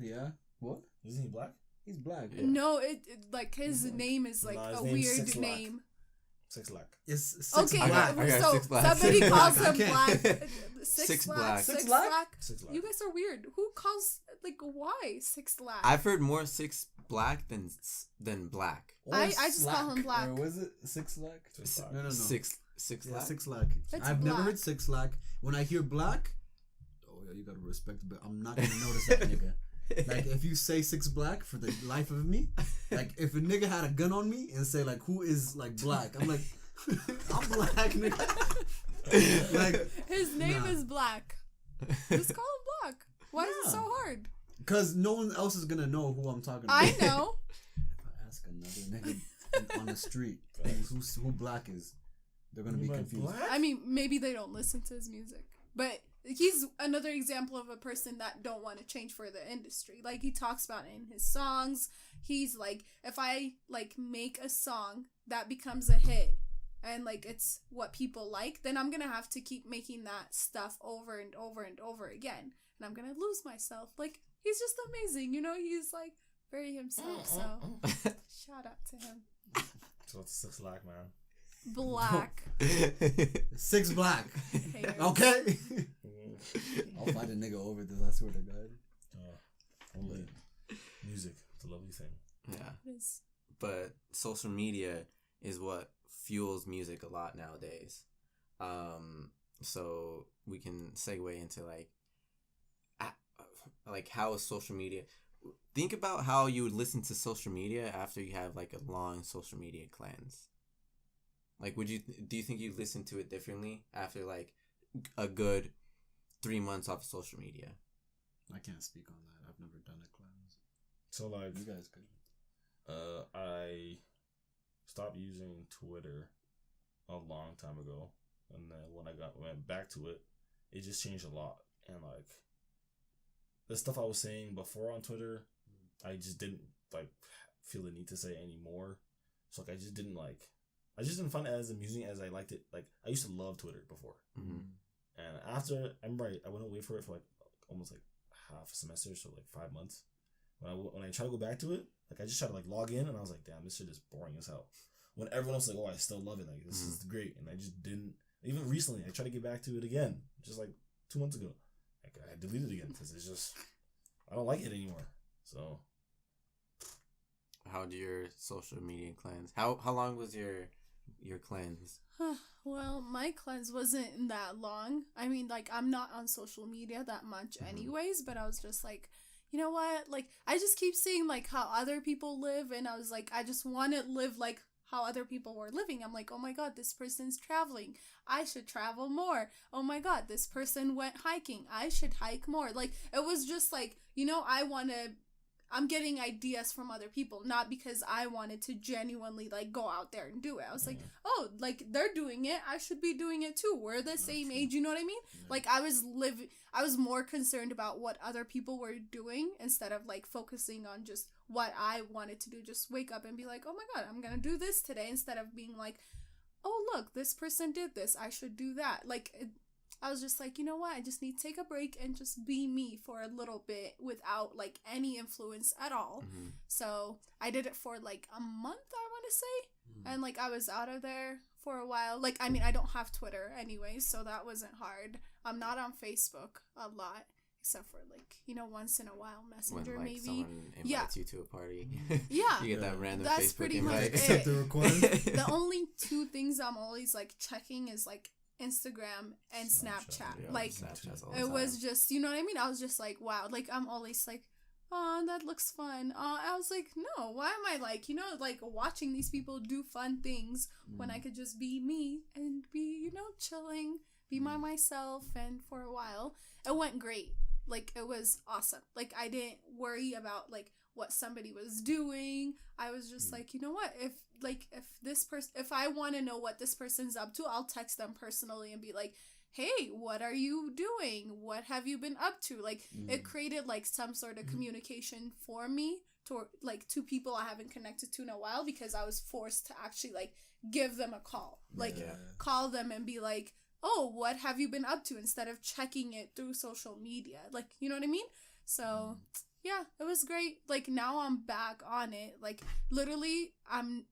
Yeah. What? Isn't he Black? He's Black. Yeah. No, his name is like a weird name. 6 Black. It's 6 Black. So 6 Black. somebody calls him Black. 6 Black. 6 Black. You guys are weird. Who calls why 6 Black? I've heard more 6 Black than Black. I just call him Black. Or was it 6 Black? No. 6 Black. 6 Black. I've never heard 6 Black. When I hear Black, you gotta respect it, but I'm not gonna notice that nigga. Like, if you say 6 Black, for the life of me, like, if a nigga had a gun on me and say, like, who is, like, Black? I'm like, I'm Black, nigga. Like, his name is Black. Just call him Black. Why is it so hard? Because no one else is gonna know who I'm talking about. I know. If I ask another nigga on the street who Black is, they're gonna be confused. Black? I mean, maybe they don't listen to his music, but he's another example of a person that don't want to change for the industry. Like, he talks about it in his songs. He's like, if I make a song that becomes a hit and it's what people like, then I'm gonna have to keep making that stuff over and over and over again, and I'm gonna lose myself. He's just amazing, he's very himself. So shout out to him. So it's 6 Black, man. Black. 6 Black. Okay. I'll find a nigga over this, I swear to God. Only music. It's a lovely thing. Yeah. It is. But social media is what fuels music a lot nowadays. So we can segue into how is social media. Think about how you would listen to social media after you have a long social media cleanse. Do you think you listen to it differently after a good 3 months off of social media? I can't speak on that. I've never done a cleanse. So you guys could. I stopped using Twitter a long time ago, and then when I went back to it, it just changed a lot. And the stuff I was saying before on Twitter, I just didn't feel the need to say anymore. So I just didn't find it as amusing as I liked it. I used to love Twitter before. Mm-hmm. And after, I went away for it for almost half a semester, so 5 months. When I try to go back to it, I just try to log in, and I was like, damn, this shit is boring as hell. When everyone else is oh, I still love it, this is great, and I just didn't. Even recently, I tried to get back to it again, just 2 months ago. I deleted it again because it's just, I don't like it anymore. So, how do your social media cleanse? How long was your cleanse? Well, my cleanse wasn't that long. I mean, I'm not on social media that much anyways, but I was just you know what? I just keep seeing how other people live, and I was I just want to live how other people were living. I'm oh my God, this person's traveling. I should travel more. Oh my God, this person went hiking. I should hike more. It was just I'm getting ideas from other people, not because I wanted to genuinely go out there and do it. I was they're doing it, I should be doing it too. We're the same age, you know what I mean? Yeah. I was more concerned about what other people were doing instead of focusing on just what I wanted to do. Just wake up and be oh my God, I'm gonna do this today, instead of being oh look, this person did this, I should do that. I was just you know what? I just need to take a break and just be me for a little bit without any influence at all. Mm-hmm. So I did it for a month, I want to say. Mm-hmm. And I was out of there for a while. I mean, I don't have Twitter anyway, so that wasn't hard. I'm not on Facebook a lot, except for once in a while, Messenger when, maybe. Someone invites you to a party. Yeah. You get that random That's Facebook pretty invite. much Accept the request. The only 2 things I'm always checking is Instagram and Snapchat. It was just, you know what I mean? I was just wow. I'm always oh, that looks fun. I was no, why am I watching these people do fun things when I could just be me and be, chilling, be myself, and for a while it went great. Like, it was awesome. Like, I didn't worry about like what somebody was doing. I was just like, you know what, if this person, if I want to know what this person's up to, I'll text them personally and be like, hey, what are you doing? What have you been up to? Like, it created like some sort of communication for me to people I haven't connected to in a while, because I was forced to actually like give them a call, like call them and be like, oh, what have you been up to, instead of checking it through social media. Like, you know what I mean? So yeah, it was great. Like, now I'm back on it. Like, literally, I'm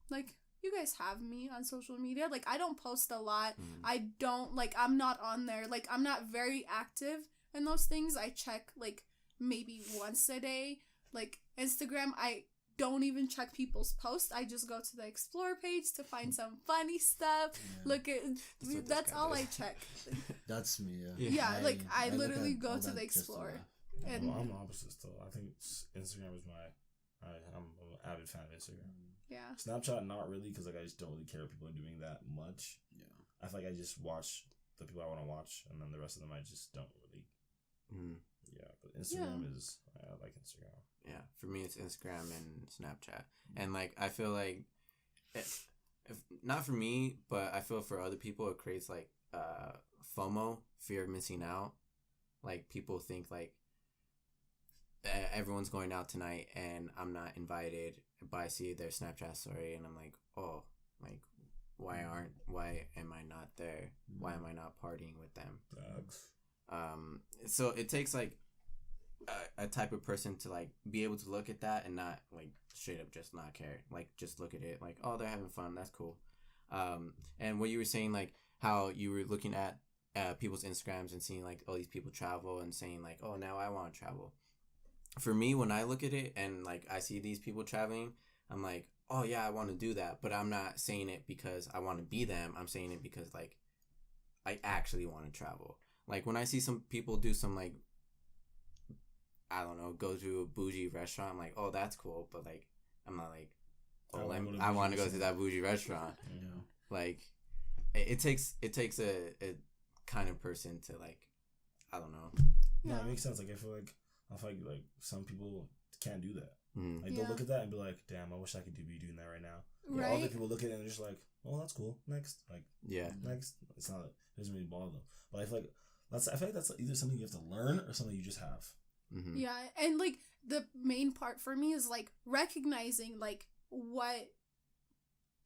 like, you guys have me on social media. Like, I don't post a lot. I don't, like, I'm not on there. Like, I'm not very active in those things. I check like maybe once a day. Like, Instagram, I don't even check people's posts. I just go to the explore page to find some funny stuff. Look at that's all I check. That's me. I literally go to the explore. And I'm the opposite still. I think Instagram is I'm an avid fan of Instagram. Yeah. Snapchat, not really, because like I just don't really care if people are doing that much. Yeah. I feel like I just watch the people I want to watch, and then the rest of them I just don't really. Yeah, but Instagram is, I like Instagram. Yeah, for me it's Instagram and Snapchat, and like I feel like, if not for me, but I feel for other people it creates like FOMO, fear of missing out. Like, people think like everyone's going out tonight and I'm not invited, but I see their Snapchat story and I'm like, oh, like why am I not there? Why am I not partying with them? So it takes like a type of person to like be able to look at that and not like straight up just not care. Like, just look at it like, oh, they're having fun, that's cool. And what you were saying, like how you were looking at people's Instagrams and seeing like, oh, these people travel, and saying like, oh, now I want to travel. For me, when I look at it and like I see these people traveling, I'm like, oh yeah, I want to do that, but I'm not saying it because I want to be them. I'm saying it because like I actually want to travel. Like, when I see some people do some like, I don't know, go to a bougie restaurant, I'm like, oh, that's cool, but like I'm not like, oh, I want to go to that bougie restaurant. Yeah. Like, it takes a kind of person to like, I don't know. No, it makes sense. Like, I feel like some people can't do that. Like, they'll look at that and be like, damn, I wish I could be doing that right now. Right. All other people look at it and they're just like, oh, that's cool. Next. Like, next. It's not, it doesn't really bother them. But I feel like that's either something you have to learn or something you just have. Yeah, and like the main part for me is like recognizing like what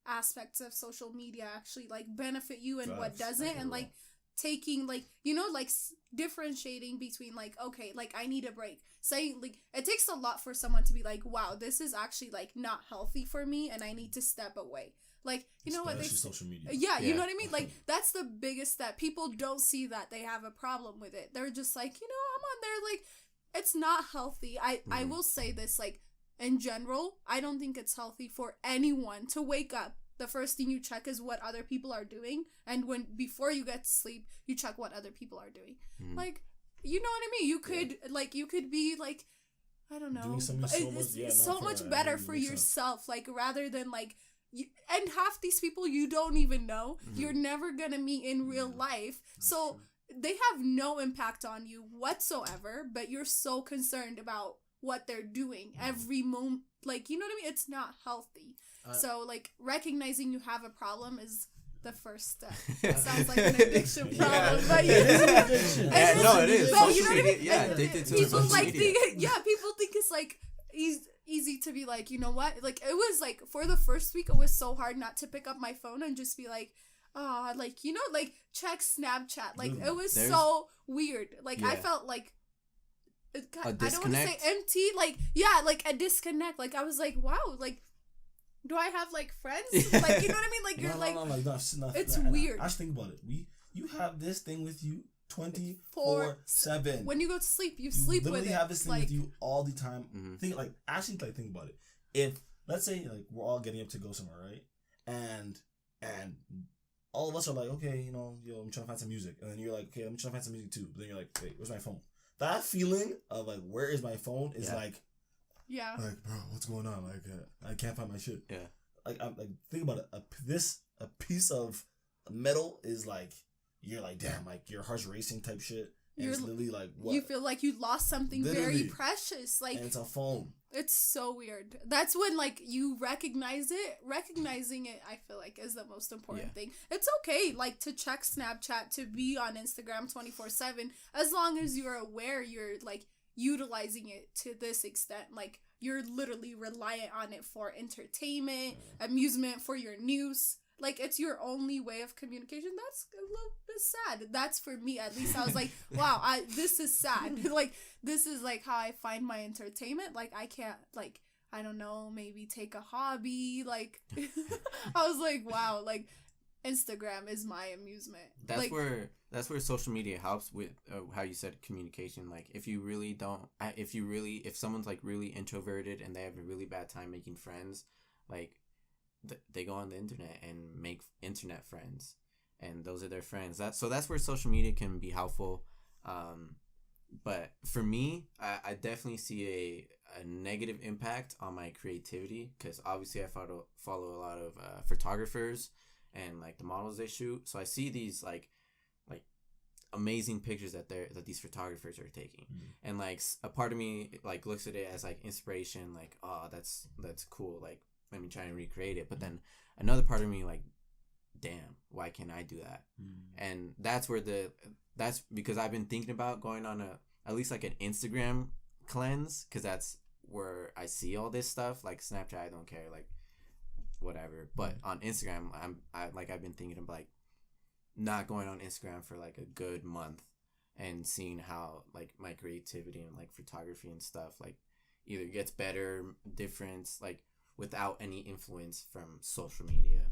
aspects of social media actually like benefit you and what doesn't, and like taking like, you know, like differentiating between like, okay, like I need a break. Say like it takes a lot for someone to be like, wow, this is actually like not healthy for me and I need to step away. Like, you know, what they social media. Yeah, you know what I mean? Like, that's the biggest step. People don't see that they have a problem with it. They're just like, you know, I'm on there, like, it's not healthy. I will say this, like, in general, I don't think it's healthy for anyone to wake up. The first thing you check is what other people are doing, and before you get to sleep, you check what other people are doing. Like, you know what I mean? You could like, you could be like, I don't know, doing something so much better for yourself, like, rather than like, and half these people you don't even know, you're never gonna meet in real life. So they have no impact on you whatsoever, but you're so concerned about what they're doing every moment. Like, you know what I mean? It's not healthy. So like, recognizing you have a problem is the first step. It sounds like an addiction problem, but no, it is. But you know what I mean? Yeah, addicted to people like people think it's like easy to be like, you know what? Like, it was like, for the first week, it was so hard not to pick up my phone and just be like, oh, like, you know, like, check Snapchat. Like, it was so weird. Like, I felt like, I don't want to say empty. Like, yeah, like a disconnect. Like, I was like, wow, like, do I have like friends? Like, you know what I mean? Like, you're it's weird. I just think about it. You have this thing with you 24/7. When you go to sleep, you sleep with it. You have this thing with you all the time. Think about it. If, let's say, like, we're all getting up to go somewhere, right? And all of us are like, okay, you know, I'm trying to find some music, and then you're like, okay, I'm trying to find some music too. But then you're like, wait, where's my phone? That feeling of like, where is my phone? Is like, like, bro, what's going on? Like, I can't find my shit. Yeah. Like, I'm like, think about it. A piece of metal is like you're like, damn, like your heart's racing type shit. And it's literally like what? You feel like you lost something very precious. Like, and it's a phone. It's so weird. That's when like you recognize it. Recognizing it, I feel like, is the most important thing. It's okay like to check Snapchat, to be on Instagram 24/7, as long as you're aware you're like utilizing it to this extent. Like you're literally reliant on it for entertainment, amusement, for your news. Like, it's your only way of communication. That's a little bit sad. That's for me, at least. I was like, wow, this is sad. Like, this is, like, how I find my entertainment. Like, I can't, like, I don't know, maybe take a hobby. Like, I was like, wow, like, Instagram is my amusement. That's like, where social media helps with how you said communication. Like, if someone's, like, really introverted and they have a really bad time making friends, like, they go on the internet and make internet friends, and those are their friends. That's where social media can be helpful. But for me, I definitely see a negative impact on my creativity, because obviously I follow a lot of photographers and like the models they shoot. So I see these like amazing pictures that these photographers are taking, and like a part of me like looks at it as like inspiration, like, oh, that's cool, like, let me try and recreate it. But then another part of me like, damn, why can't I do that? And that's because I've been thinking about going on at least like an Instagram cleanse, because that's where I see all this stuff. Like Snapchat, I don't care, like whatever. But on Instagram, I've been thinking of like not going on Instagram for like a good month and seeing how like my creativity and like photography and stuff like either gets better, different, like without any influence from social media,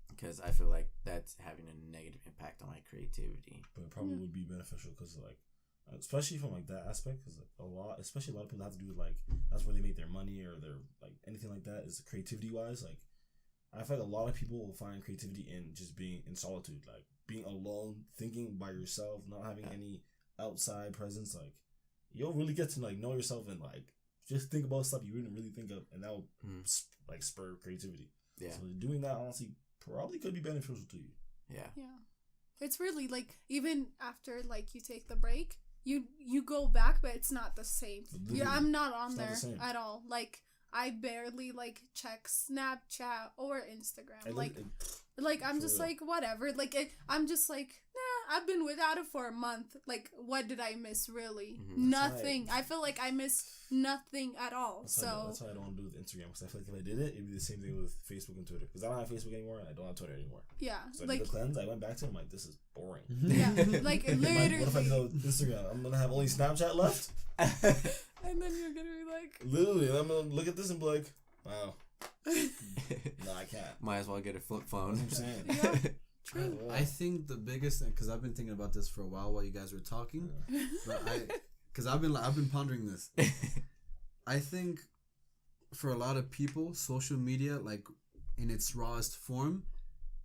because I feel like that's having a negative impact on my creativity. But it probably would be beneficial, because like, especially from like that aspect, because like a lot of people have to do with like, that's where they make their money or their like anything like that is creativity wise. Like, I feel like a lot of people will find creativity in just being in solitude, like being alone, thinking by yourself, not having any outside presence. Like, you'll really get to like know yourself and like just think about stuff you wouldn't really think of, and that will like spur creativity. Yeah. So doing that honestly probably could be beneficial to you. Yeah. Yeah. It's really like, even after like you take the break, you go back, but it's not the same. Yeah, I'm not on there at all. Like, I barely like check Snapchat or Instagram. Like I'm just like, whatever. Like I'm just like, nah, I've been without it for a month. Like, what did I miss really? Nothing. I feel like I missed nothing at all. That's why I don't do it with Instagram, because I feel like if I did it, it'd be the same thing with Facebook and Twitter, because I don't have Facebook anymore and I don't have Twitter anymore. Yeah. So I did the cleanse. I went back to it. I'm like, this is boring. Yeah. Like literally. What if I go Instagram? I'm gonna have only Snapchat left. And then you're gonna be like, literally, I'm gonna look at this and be like, wow. No, I can't. Might as well get a flip phone. That's what I'm saying. Yeah, true. I think the biggest thing, because I've been thinking about this for a while you guys were talking, but because I've been pondering this. I think for a lot of people, social media, like in its rawest form,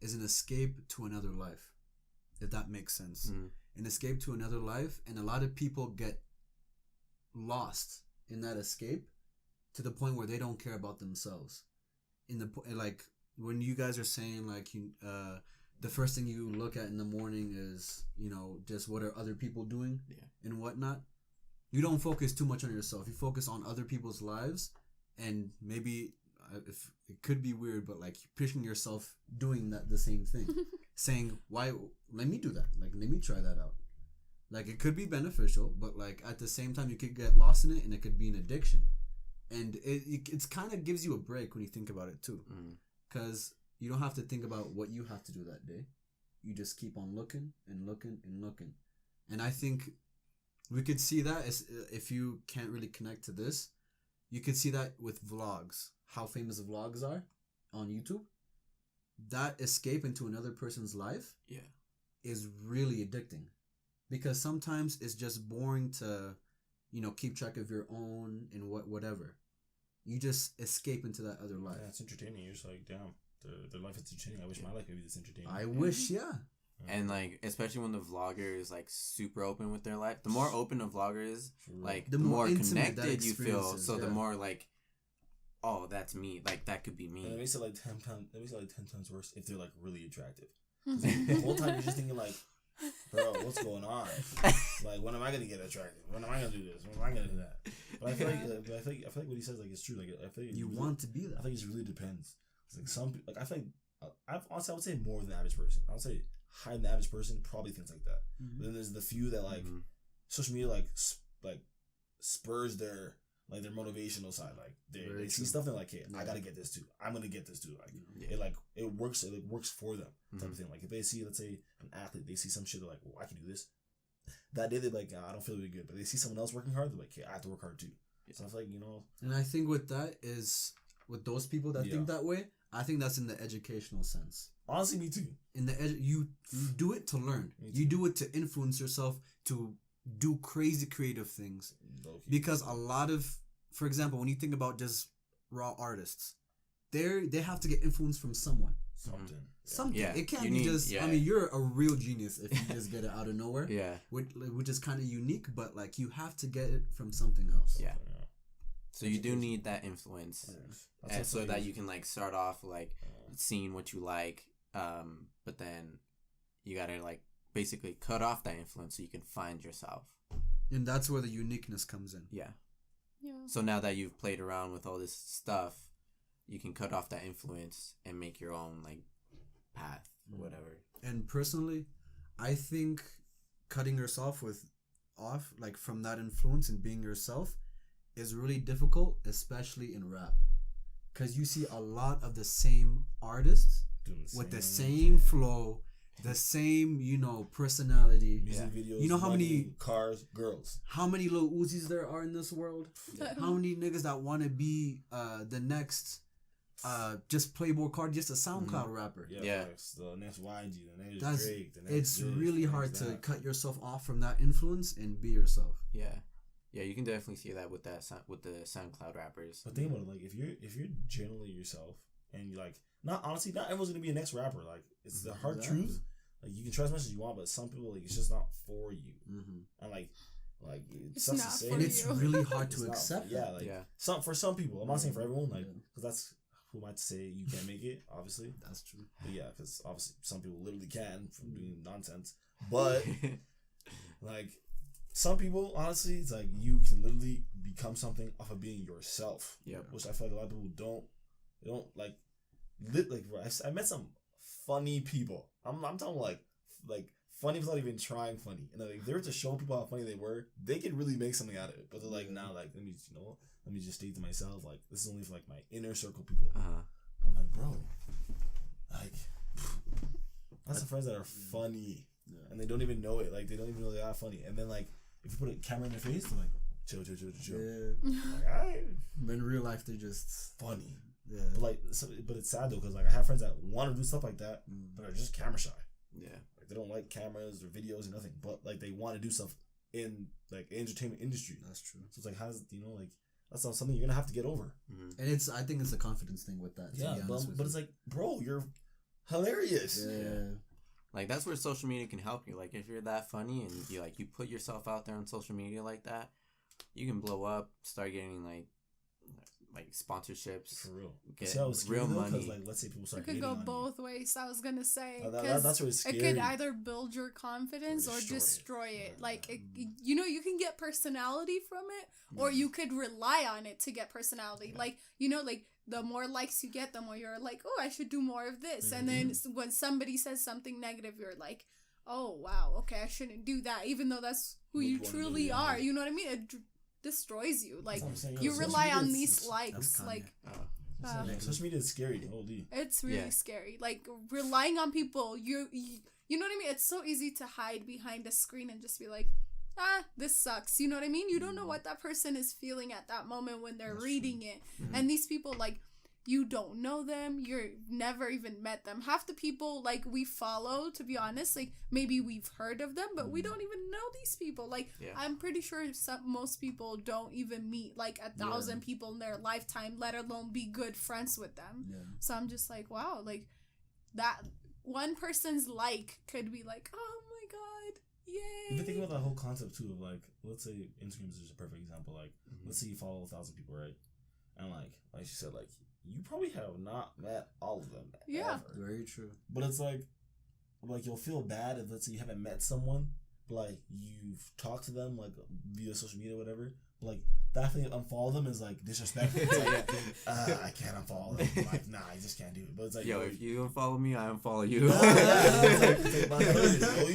is an escape to another life, if that makes sense. An escape to another life, and a lot of people get lost in that escape to the point where they don't care about themselves. Like when you guys are saying like the first thing you look at in the morning is, you know, just what are other people doing and whatnot. You don't focus too much on yourself. You focus on other people's lives, and maybe if it could be weird, but like pushing yourself doing the same thing, saying, "Why? Let me do that. Like, let me try that out." Like, it could be beneficial, but like at the same time, you could get lost in it, and it could be an addiction. And it's kind of gives you a break when you think about it too, because you don't have to think about what you have to do that day. You just keep on looking and looking and looking. And I think we could see that as, if you can't really connect to this, you could see that with vlogs, how famous vlogs are on YouTube. That escape into another person's life is really addicting, because sometimes it's just boring to, you know, keep track of your own and whatever. You just escape into that other life. Yeah, it's entertaining. You're just like, damn, their life is entertaining. I wish my life could be this entertaining. I wish, yeah. And like, especially when the vlogger is like super open with their life. The more open a vlogger is, like the more connected you feel. So the more like, oh, that's me. Like, that could be me. And it makes it like 10 times. It makes it like 10 times worse if they're like really attractive. The whole time you're just thinking like, bro, what's going on? Like, when am I gonna get attracted? When am I gonna do this? When am I gonna do that? But I feel like what he says like it's true. Like I feel like you really, want to be that. I think it really depends. It's like some like I feel like honestly I would say more than the average person. I would say higher than the average person probably thinks like that. Mm-hmm. But then there's the few that like social media like spurs their like their motivational side. Like they see stuff and they're like, hey, I gotta get this too. I'm gonna get this too. Like it works for them type of thing. Like if they see, let's say an athlete, they see some shit, they're like, well, I can do this. That day they're like, I don't feel really good. But they see someone else working hard, they're like, hey, I have to work hard too. So I feel like, and I think with that is with those people that think that way, I think that's in the educational sense. Honestly, me too. In the you do it to learn. You do it to influence yourself to do crazy creative things. Because a lot of, for example, when you think about just raw artists, they have to get influence from someone. Something. Yeah. It can't be just. I mean, you're a real genius if you just get it out of nowhere. Yeah. Which is kind of unique, but like you have to get it from something else. Yeah. So you do need that influence, and so that you can like start off like seeing what you like, but then you gotta like basically cut off that influence so you can find yourself. And that's where the uniqueness comes in. Yeah. So now that you've played around with all this stuff, you can cut off that influence and make your own like path or whatever. And personally, I think cutting yourself off like from that influence and being yourself is really difficult, especially in rap, because you see a lot of the same artists with the same flow, the same personality, music videos, how many cars, girls, how many Lil Uzis there are in this world, how many niggas that want to be the next just Playboy Cardi, just a SoundCloud rapper. The next YG, the next Drake, the next it's really hard to cut yourself off from that influence and be yourself. Yeah, you can definitely see that with the SoundCloud rappers. But think about it, like if you're generally yourself and you're like, not everyone's gonna be a next rapper. Like it's the hard truth. Like you can try as much as you want, but some people like it's just not for you. And like it sucks to say, and it's really hard to accept. For some people, I'm not saying for everyone, like because that's who might say you can't make it. Obviously, that's true. But yeah, because obviously some people literally can from doing nonsense. But like. Some people, honestly, it's like you can literally become something off of being yourself. Yeah. Which I feel like a lot of people don't like. I met some funny people. I'm talking like funny without even trying funny. And like, if they were to show people how funny they were, they could really make something out of it. But they're like, nah, like let me just state to myself, like this is only for like my inner circle people. I'm like, bro, like that's the friends that are funny. And they don't even know it. Like they don't even know they are funny. And then like if you put a camera in their face, they're like chill. Yeah. Like, all right. But in real life, they're just funny. Yeah. But it's sad though, because like I have friends that want to do stuff like that, but are just camera shy. Yeah. Like they don't like cameras or videos or nothing, but like they want to do stuff in like the entertainment industry. That's true. So it's like like that's not something you're gonna have to get over. And I think it's a confidence thing with that. Yeah, but it's like, bro, you're hilarious. Yeah. Like that's where social media can help you. Like if you're that funny and you put yourself out there on social media like that, you can blow up, start getting like sponsorships. For real. Get real money. Like let's say people start. It could go both ways. I was gonna say that's what's scary. It could either build your confidence or destroy it. Like you can get personality from it, or you could rely on it to get personality. Like like. The more likes you get, the more you're like, oh, I should do more of this. And then when somebody says something negative, you're like, oh, wow, okay, I shouldn't do that, even though that's who you truly are. You know what I mean? It destroys you. Like, you rely on these likes. Like, social media is scary. Holy. It's really scary. Like, relying on people, you know what I mean? It's so easy to hide behind a screen and just be like, this sucks. You know what I mean? You don't know what that person is feeling at that moment when they're reading it. And these people, like, you don't know them. You're never even met them. Half the people, like, we follow, to be honest, like, maybe we've heard of them, but we don't even know these people. Like, I'm pretty sure most people don't even meet, like, 1,000 people in their lifetime, let alone be good friends with them. So I'm just like, wow, like, that one person's like could be like, oh my god, yay. Even think about that whole concept too of like, let's say Instagram is just a perfect example. Like, let's say you follow 1,000 people, right? And like she said, like you probably have not met all of them. Yeah, ever. Very true. But it's like like you'll feel bad if let's say you haven't met someone, but like you've talked to them like via social media or whatever. But, like definitely unfollow them is like disrespectful. It's like I can't unfollow them. Like nah, I just can't do it. But it's like if you unfollow me, I unfollow you.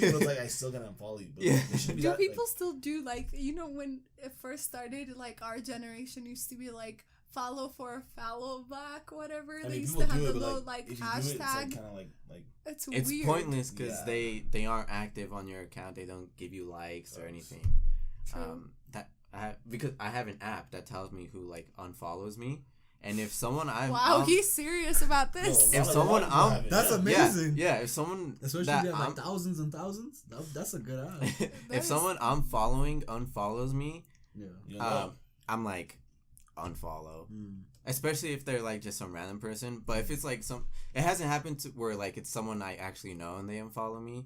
It's like I still gotta unfollow you. But do people still do like when it first started? Like our generation used to be like follow for a follow back, whatever. They used to have the little like hashtag. It's weird. It's pointless because they aren't active on your account. They don't give you likes or anything. True. Because I have an app that tells me who like unfollows me, and if someone he's serious about this. If someone that's amazing. Yeah, if someone especially if you have like thousands and thousands, that's a good app. If someone I'm following unfollows me, I'm like unfollow. Especially if they're like just some random person. But if it's like it hasn't happened to where like it's someone I actually know and they unfollow me.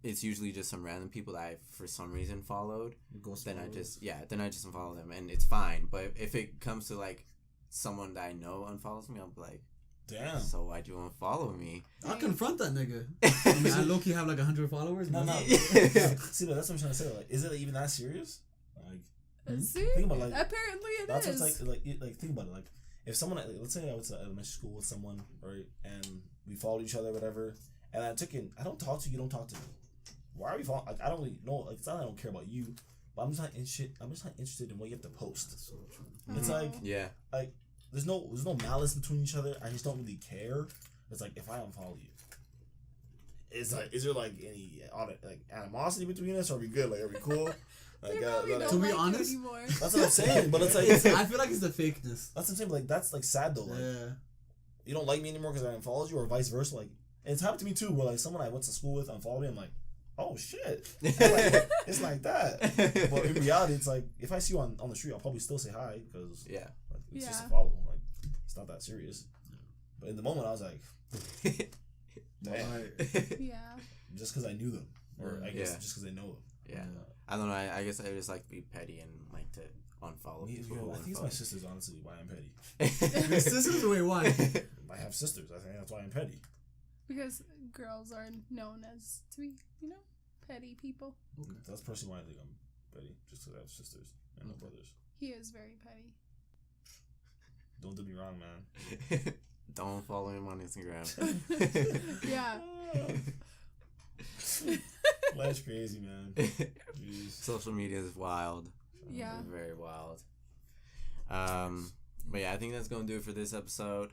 It's usually just some random people that I for some reason followed. Then I just unfollow them and it's fine. But if it comes to like someone that I know unfollows me, I'll be like, damn. So why'd you unfollow me? I'll confront that nigga. I low-key have like 100 followers. No. See, but that's what I'm trying to say. Like, is it even that serious? Like, think about like apparently it that's is. What's like think about it. Like, if someone let's say I went to elementary school with someone, right, and we followed each other, whatever, and I don't talk to you, you don't talk to me. Why are we following? Like, I don't really know. Like, it's not that I don't care about you, but I'm just not interested in what you have to post. So it's like there's no malice between each other. I just don't really care. It's like if I unfollow you, it's like is there like any animosity between us? Are we good? Like, are we cool? Like, to be honest, that's what I'm saying. But it's like I feel like it's the fakeness. That's what I'm saying. Like that's like sad though. Like, you don't like me anymore because I unfollowed you, or vice versa. Like, and it's happened to me too. Where like someone I went to school with unfollowed me. I'm like, oh shit. Like, it's like that. But in reality, it's like if I see you on the street, I'll probably still say hi because it's just a follow. Like it's not that serious. But in the moment, I was like, damn. Just because I knew them, or I guess just because I know them. Yeah. I don't know. I guess I just like to be petty and like to unfollow people. I think it's my sisters, honestly, why I'm petty. Your sisters? Wait, why? I have sisters. I think that's why I'm petty. Because girls are known as to be, petty people. Okay. That's personally why I think I'm petty, just because I have sisters and no brothers. He is very petty. Don't do me wrong, man. Don't follow him on Instagram. Yeah. Life's crazy, man. Jeez. Social media is wild. Yeah. Very wild. But yeah, I think that's gonna do it for this episode.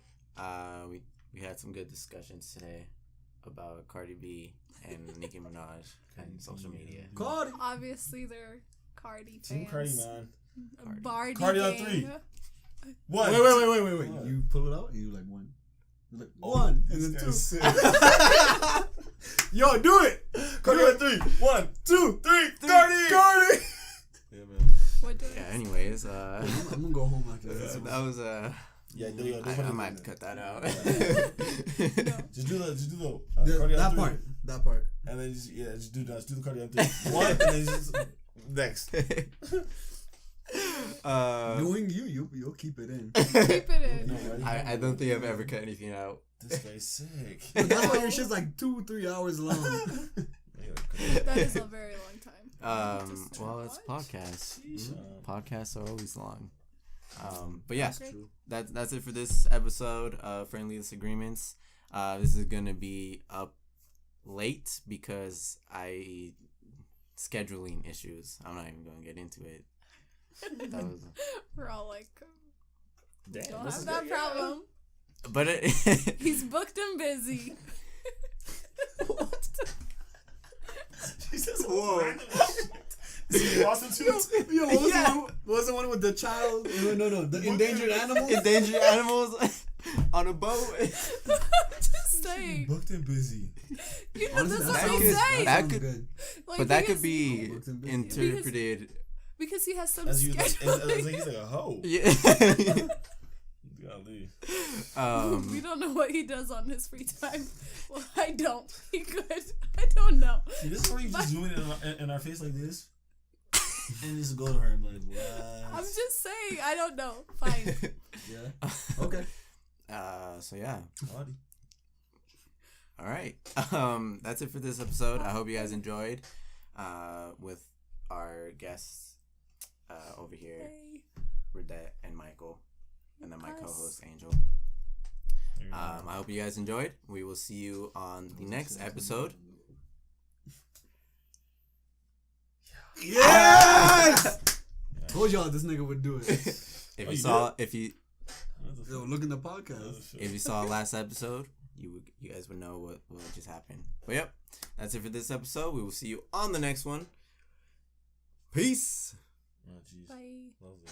We had some good discussions today about Cardi B and Nicki Minaj and social media. Cardi. Obviously, they're Cardi fans. Team Cardi, man. Cardi on 3. One. Wait. What? You pull it out and you like one. You're like, one and then 2. Yo, do it! Cardi on 3. 1, 2, 3. Cardi! Yeah, man. Anyways, I'm gonna go home after this. That was I might cut that out. Just do the Cardi on 3. That part. And then just do the Cardi on 3. 1 and then just next. Knowing you'll keep it in. Keep it in. I don't think I've ever cut anything out. This guy's sick. That's why your shit's like 2-3 hours long. That is a very long time. Well, it's podcasts. Podcasts are always long. But yeah, that's it for this episode of Friendly Disagreements. This is gonna be up late because scheduling issues. I'm not even gonna get into it. We're all like, damn, don't have that problem. But he's booked and busy. What? She says, whoa. Yo, what was the one with the child? No, the endangered animals. Endangered animals on a boat. Just saying. Booked and busy. Honestly, that's what he's saying. That could, but that could be interpreted. Because he has some schedule. He's like a hoe. Yeah. Golly. We don't know what he does on his free time. Well, I don't. He could. I don't know. See, this is where you just zoom in our face like this. And just go to her and be like, what? I'm just saying. I don't know. Fine. Yeah. Okay. So yeah. All right. That's it for this episode. I hope you guys enjoyed with our guests over here, Rediate and Michael, and then my co-host Angel. I hope you guys enjoyed. We will see you on the next episode. Yes! Told y'all this nigga would do it. If you look in the podcast. If you saw last episode, you guys would know what just happened. But yep, that's it for this episode. We will see you on the next one. Peace. Oh, geez. Bye. Lovely.